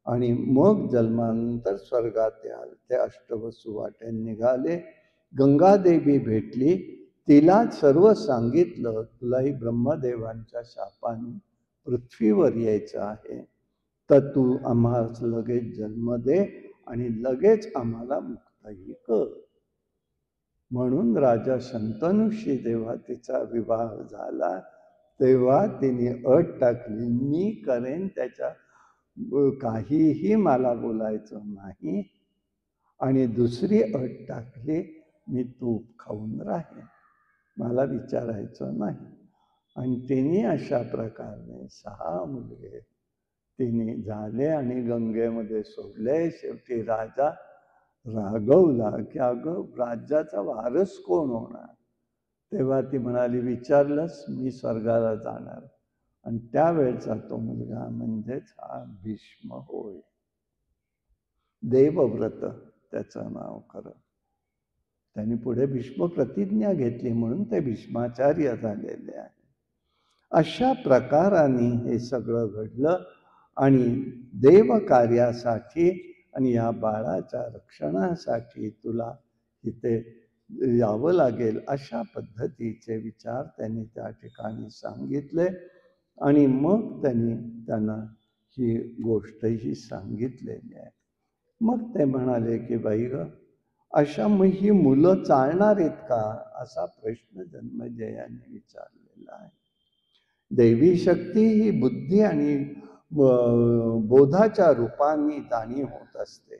आणि मग जन्मानंतर स्वर्गात याल. ते अष्टवसू वाटेन निघाले. गंगादेवी भेटली. तिला सर्व सांगितलं, तुलाही ब्रह्मदेवांच्या शापाने पृथ्वीवर यायचं आहे, तर तू आम्हाला लगेच जन्म दे आणि लगेच आम्हाला मुक्तही कर. म्हणून राजा शंतनूशी जेव्हा तिचा विवाह झाला, तेव्हा तिने अट टाकली, मी करेन त्याच्या काहीही मला बोलायचं नाही. आणि दुसरी अट टाकली, मी तूप खाऊन राहीन, मला विचारायचं नाही. आणि तिने अशा प्रकारे 6 मुलगे तिने झाले आणि गंगेमध्ये सोडले. शेवटी राजा रागवला की अगं राज्याचा वारस कोण होणार? तेव्हा ती म्हणाली, विचारलंस, मी स्वर्गाला जाणार. आणि त्यावेळचा तो मुलगा म्हणजेच हा भीष्म होय. देवव्रत त्याचं नाव खरं. त्यांनी पुढे भीष्म प्रतिज्ञा घेतली म्हणून ते भीष्माचार्य झालेले आहे. अशा प्रकाराने हे सगळं घडलं आणि देवकार्यासाठी आणि या बाळाच्या रक्षणासाठी तुला इथे यावं लागेल, अशा पद्धतीचे विचार त्यांनी त्या ठिकाणी सांगितले. आणि मग त्यांना ही गोष्टही सांगितलेली आहे. मग ते म्हणाले की बाई ग, अशा मग ही मुलं चालणार आहेत का, असा प्रश्न जन्मेजयाने विचारलेला आहे. दैवी शक्ती ही बुद्धी आणि बोधाच्या रूपाने जाणीव होत असते.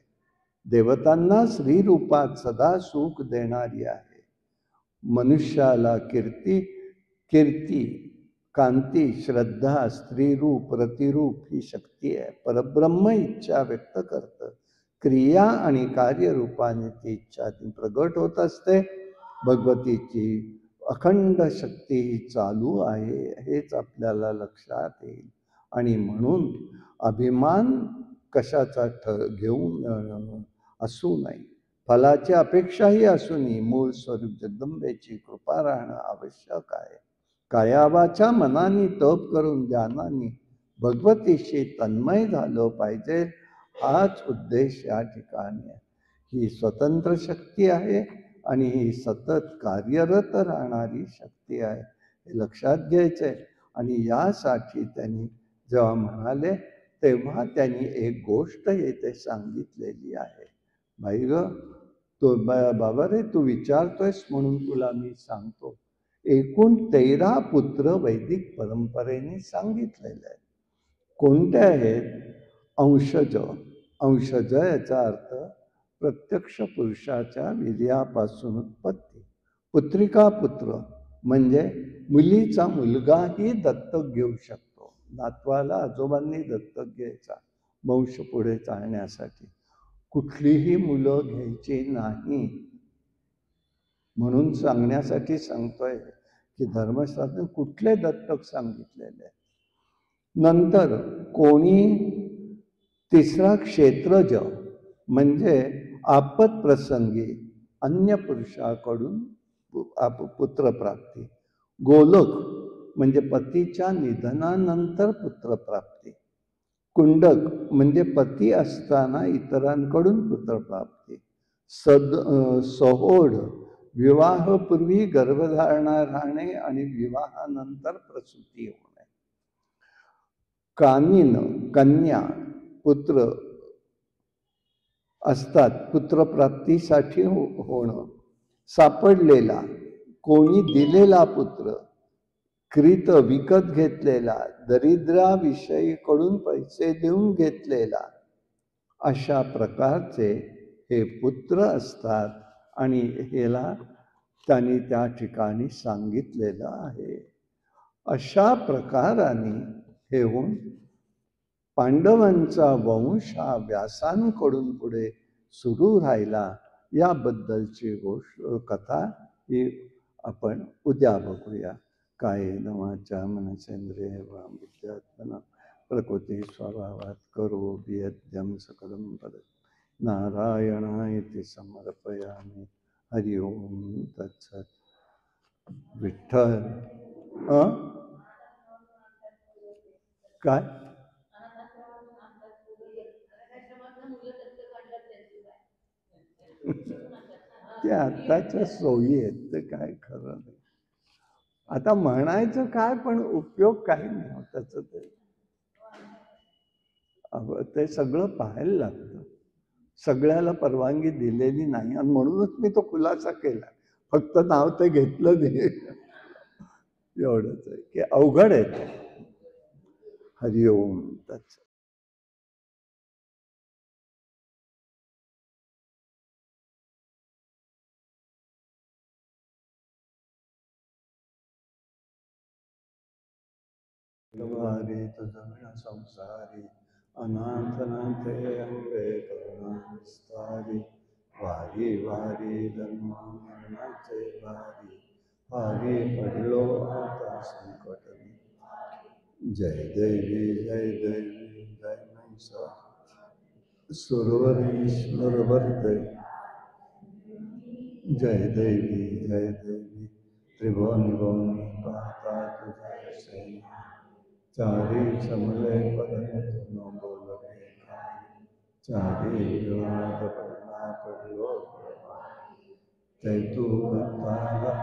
देवतांना श्री रूपात सदा सुख देणारी आहे. मनुष्याला कीर्ती, कांती, श्रद्धा, स्त्रीरूप, प्रतिरूप ही शक्ती आहे. परब्रह्म इच्छा व्यक्त करतं. क्रिया आणि कार्यरूपाने ती इच्छा ती प्रगट होत असते. भगवतीची अखंड शक्ती ही चालू आहे, हेच आपल्याला लक्षात येईल. आणि म्हणून अभिमान कशाचा घेऊन असू नये. फलाची अपेक्षाही असू नये. मूळ स्वरूप जगदंबेची कृपा राहणं आवश्यक आहे. कायावाच्या मनाने तप करून ध्यानाने भगवतीशी तन्मय झालं पाहिजे, हाच उद्देश या ठिकाणी आहे. ही स्वतंत्र शक्ती आहे आणि ही सतत कार्यरत राहणारी शक्ती आहे, हे लक्षात घ्यायचंय. आणि यासाठी त्यांनी जेव्हा म्हणाले तेव्हा त्यांनी एक गोष्ट येथे सांगितलेली आहे. बाई ग, तो बाबा रे, तू विचारतोयस म्हणून तुला मी सांगतो. एकूण 13 पुत्र वैदिक परंपरेने सांगितलेले आहेत. कोणते आहेत? अंशज याचा अर्थ प्रत्यक्ष पुरुषाच्या वीर्यापासून उत्पत्ती. पुत्रिका पुत्र म्हणजे मुलीचा मुलगाही दत्तक घेऊ शकतो. नातवाला आजोबांनी दत्तक घ्यायचा वंश पुढे चालण्यासाठी. कुठलीही मुलं घ्यायची नाही म्हणून सांगण्यासाठी सांगतोय की धर्मशास्त्रात कुठले दत्तक सांगितलेले. नंतर कोणी तिसरा क्षेत्रज म्हणजे आपत प्रसंगी अन्य पुरुषाकडून पुत्रप्राप्ती. गोलक म्हणजे पतीच्या निधनानंतर पुत्रप्राप्ती. कुंडक म्हणजे पती असताना इतरांकडून पुत्रप्राप्ती. सहोड विवाहपूर्वी गर्भधारणा राहणे आणि विवाहानंतर प्रसूती होणे. कानिन कन्या पुत्र असतात, पुत्रप्राप्तीसाठी होणं. सापडलेला, कोणी दिलेला पुत्र, क्रीत विकत घेतलेला, दरिद्राविषयीकडून पैसे देऊन घेतलेला, अशा प्रकारचे हे पुत्र असतात. आणि ह्याला त्यांनी त्या ठिकाणी सांगितलेलं आहे. अशा प्रकाराने हे होऊन पांडवांचा वंश हा व्यासांकडून पुढे सुरू राहिला. याबद्दलची कथा ही आपण उद्या बघूया. कायेन वाचा मनसेंद्रिय वा बुद्ध्यात्मना प्रकृती स्वभावात करोमि यद्यं सकलं परस्मै नारायणायति समर्पयामि. हरि ओम तत्सत. विठ्ठल काय ते आताच्या सोयी आहेत, ते काय खरं नाही. आता म्हणायचं काय, पण उपयोग काही नाही होत त्याचं. ते सगळं पाहायला लागतं. सगळ्याला परवानगी दिलेली नाही आणि म्हणूनच मी तो खुलासा केला. फक्त नाव ते घेतलं नाही. एवढंच आहे की अवघड आहे ते. हरिओम तत्सत. वारी तुझ्या संसारी अनाथनाथे अंबे करुणा विस्तारी. वारी वारी धर्म मरणाचे वारी, भारी पडलो आता संकट. जय देवी जय देवी जय महिषा सुरवरीश्वर वरदे. जय देवी जय देवी त्रिभुवनी भुवनी पाहता तुझे सेना. चारी समले परंतु न बोलवे काही, चारी विवाद पडला पडलो ते तू भक्ताला.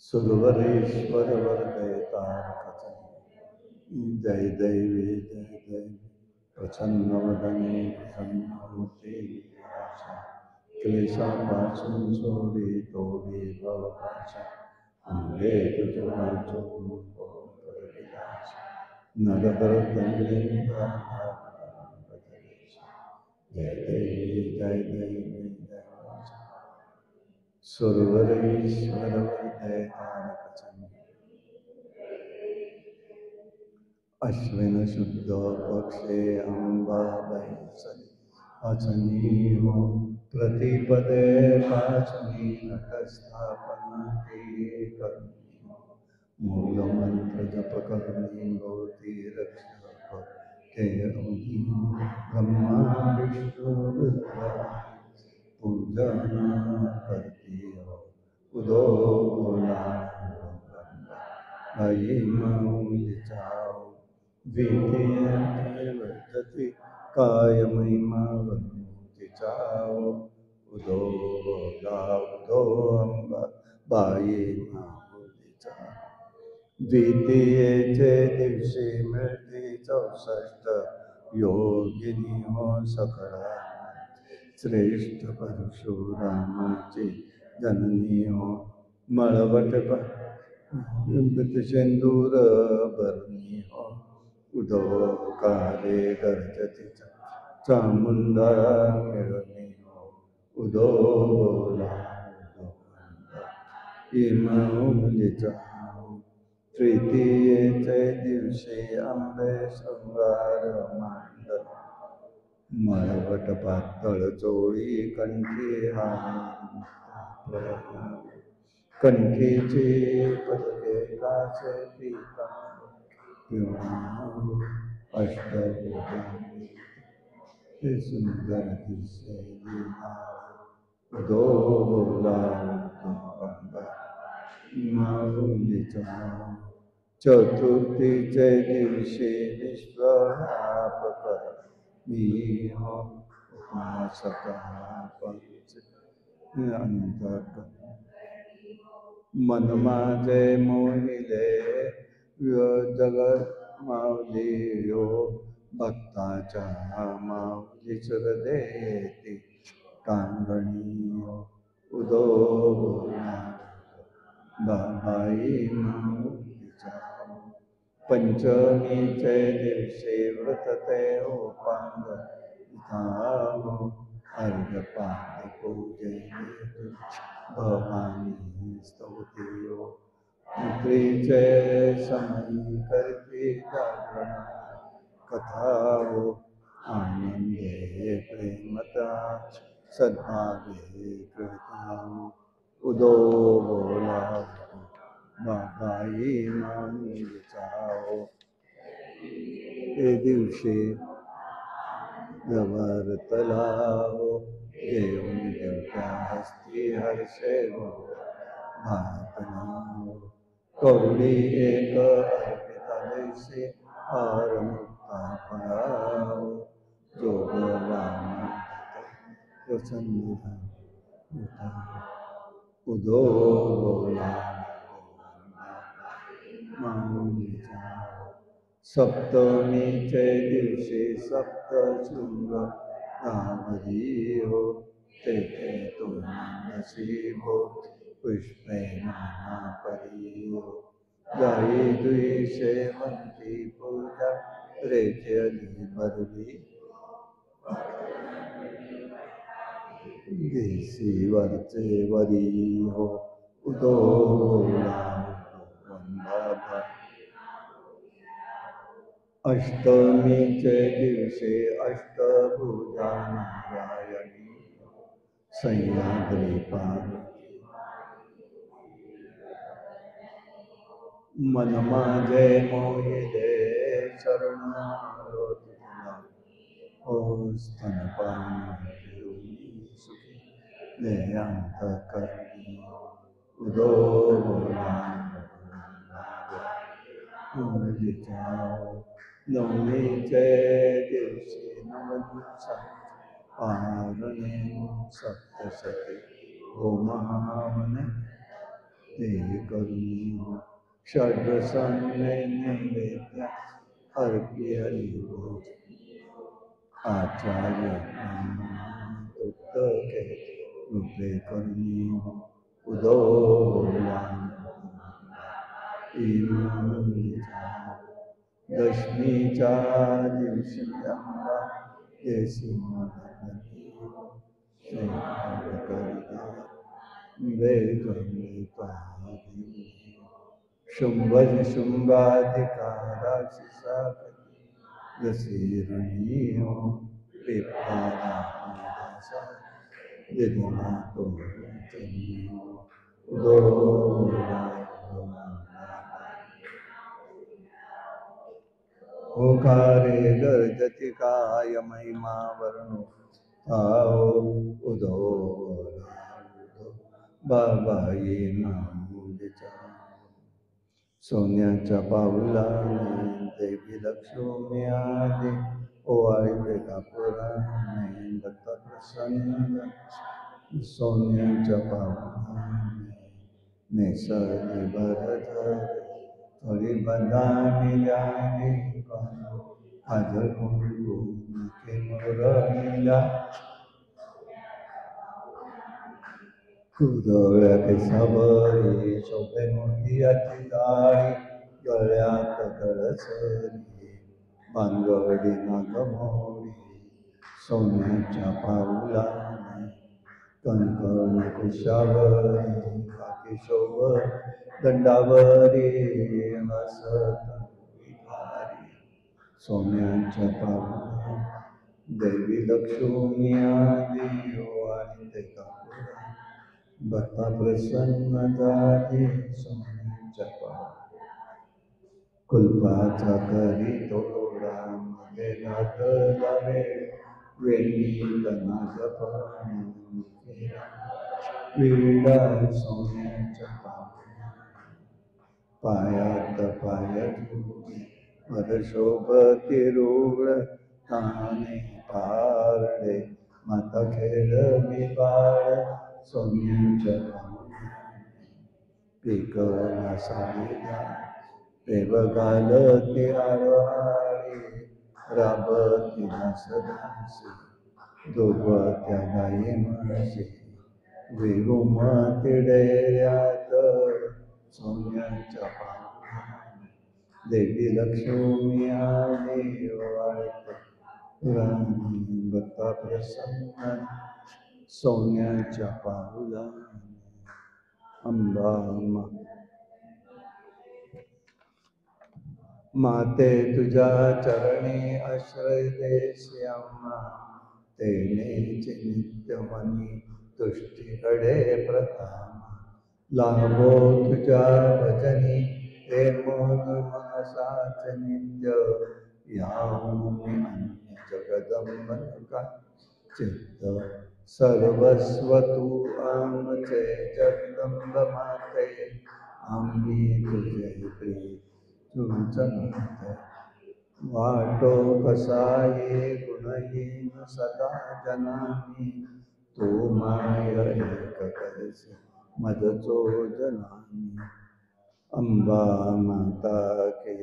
सुरवरीश्वर वरदे तारक. जय देवी जय देवी प्रसन्न वदने प्रसन्नमूर्ती विलासा. क्लेशापासून सोडी तोडी भवपाशा, अंगे तुझा चोरून विलासा. नरहर दंडलिंगा जय देवी जय देवी जय सुरवरीश्वर वरदे तारक. अश्विन शुद्ध पक्षे अंबाबाई सरी वाचनी हो. प्रतिपदे वाचनी घटस्थापना ती करणी हो. मूलमंत्र जप करणी गोती रक्षक के अवधी. ब्रह्मा विष्णु रुद्र पूजना करती हो. उदो बोला आई मौली जाओ. द्वितीय वर्तति काय महिमा वनोति चाओ. उदो बोला उदो अंबा बाई माऊली जाओ. द्वितीयेचे दिवशी मिळते 64 योगिनी हो सकळा. श्रेष्ठ परशुरामाची जननी हो. मळवट सिंदूर भरणी हो. उदो कारे गर्जती चामुंडा मिळणी हो. उदो बोला इमाऊलीचा. तृतीयेचे दिवशी आंबे शृंगार मांडल. मळवट पातळ चोळी कंठी हार. कंठीची पदके काचे पीतांबर. अष्टभुजांनी ते सुंदर दिसे लीला. उदो बोला माऊलीचा. चतुर्थीचे दिवशी विश्वव्यापक मी हो. उपासका पंच अंतक. मन माझे मोहिले जगत माऊली हो. भक्ताच्या माऊलीच देती कांगणी हो. उदो बोला बाबाई माऊलीचा. पंचमीचे दिवशी व्रत ते उपांग धाम. अर्घपाद पूजे भवानी स्तुती हो. पुत्रीचे समयी करती जागरण कथा हो. आनंदे प्रेमता सद्भावे कृता हो. उदो बोला बाबाई माऊलीचा हो. ते दिवशी जवरतला हो. घेऊन देवता हस्ती हर्षे हो. भातना हो. कवडी एक अर्पिता दिवशी हार मुक्ता फळा हो. जोगवाना प्रसन्न उदो बोला माऊलीचा. सप्तमीचे दिवशी सप्तशृंग नामधी हो. तेथे तो नसीबो पुष्पे नाना परियो गाई दुई सेवंती पूजा रेखे अली बरवी देसी वरचे वरी हो उदो वंदा अष्टमीचे दिवशी अष्टभुजा नारायणी सह्याद्री पार्वती मन माझे मोहि दे शरण आलो तुझा ओ स्तनपान घेऊन सुखी देयांत करणी उदो नवमीचे दिवशी नवदिवसा पारणे सप्तशती होमावने ते करुणी षड्रसन्ने नैवेद्य अर्पी हरिभो आचार्य उत्तके रूपे करुणी उदो दशमीच्या दिवशी अंबा येसी शुंभ शुंभाधिकाराची साखरी रसीरणीयो पिपारा दिदमा तो उदो ओकारे गर्जति काय महिमा वर्णो आओ उदो बाबाई नामुदिचा सोन्याच्या पाऊलाने देवी लक्ष्मी आली ओवाळते कापुराने दत्त प्रसन्न सोन्याच्या पाऊलाने नेसले भरधर थोडी बंधानी जाने हाजर कोणी के मोरणीला कुदळ्या केसावरी शोभे मोतियाची जाळी गळ्यात गळसरी बांगडी नागमोडी सोन्याच्या पाऊलाने कंकण कुशावरी खाकी शोभ दंडावरी हसत विहारी सोन्याच्या पाऊला देवी लक्ष्मी आली आणि ते कापुरा भक्ता प्रसन्न झाली सोन्याच्या पाऊला कुलपाचा करी तोडा मध्ये घातला वेणी नागपण विडा सोन्याच्या पायात पाय वरशोभती रूढ ताने पारडे माता खेळली बाळ सोन्याच्या पिकला साडीला पेव घालती आरहारी राबती सदासी दुर्वत्या गाई म्हशी विघुमती डेऱ्यात सोन्याच्या पाऊलाने देवी लक्ष्मी आली वाळते राणी भक्ता प्रसन्न सोन्याच्या पाऊलाने अंबा माते तुझ्या चरणी आश्रय देशी अम्मा तेनेची नित्य मनी तुष्टीकडे प्रथम लाभो तुझ्या भजनी हे मन मनसाच नित्य याहून अन्य जगदंबन का चित्त सर्वस्व तू आमचे जगदंब माते आम्ही तुझे प्रिय तुझं वाटो कसाये गुणहीन सदा जनानी तू माय एक करसे मजचो जनानी अंबा माता की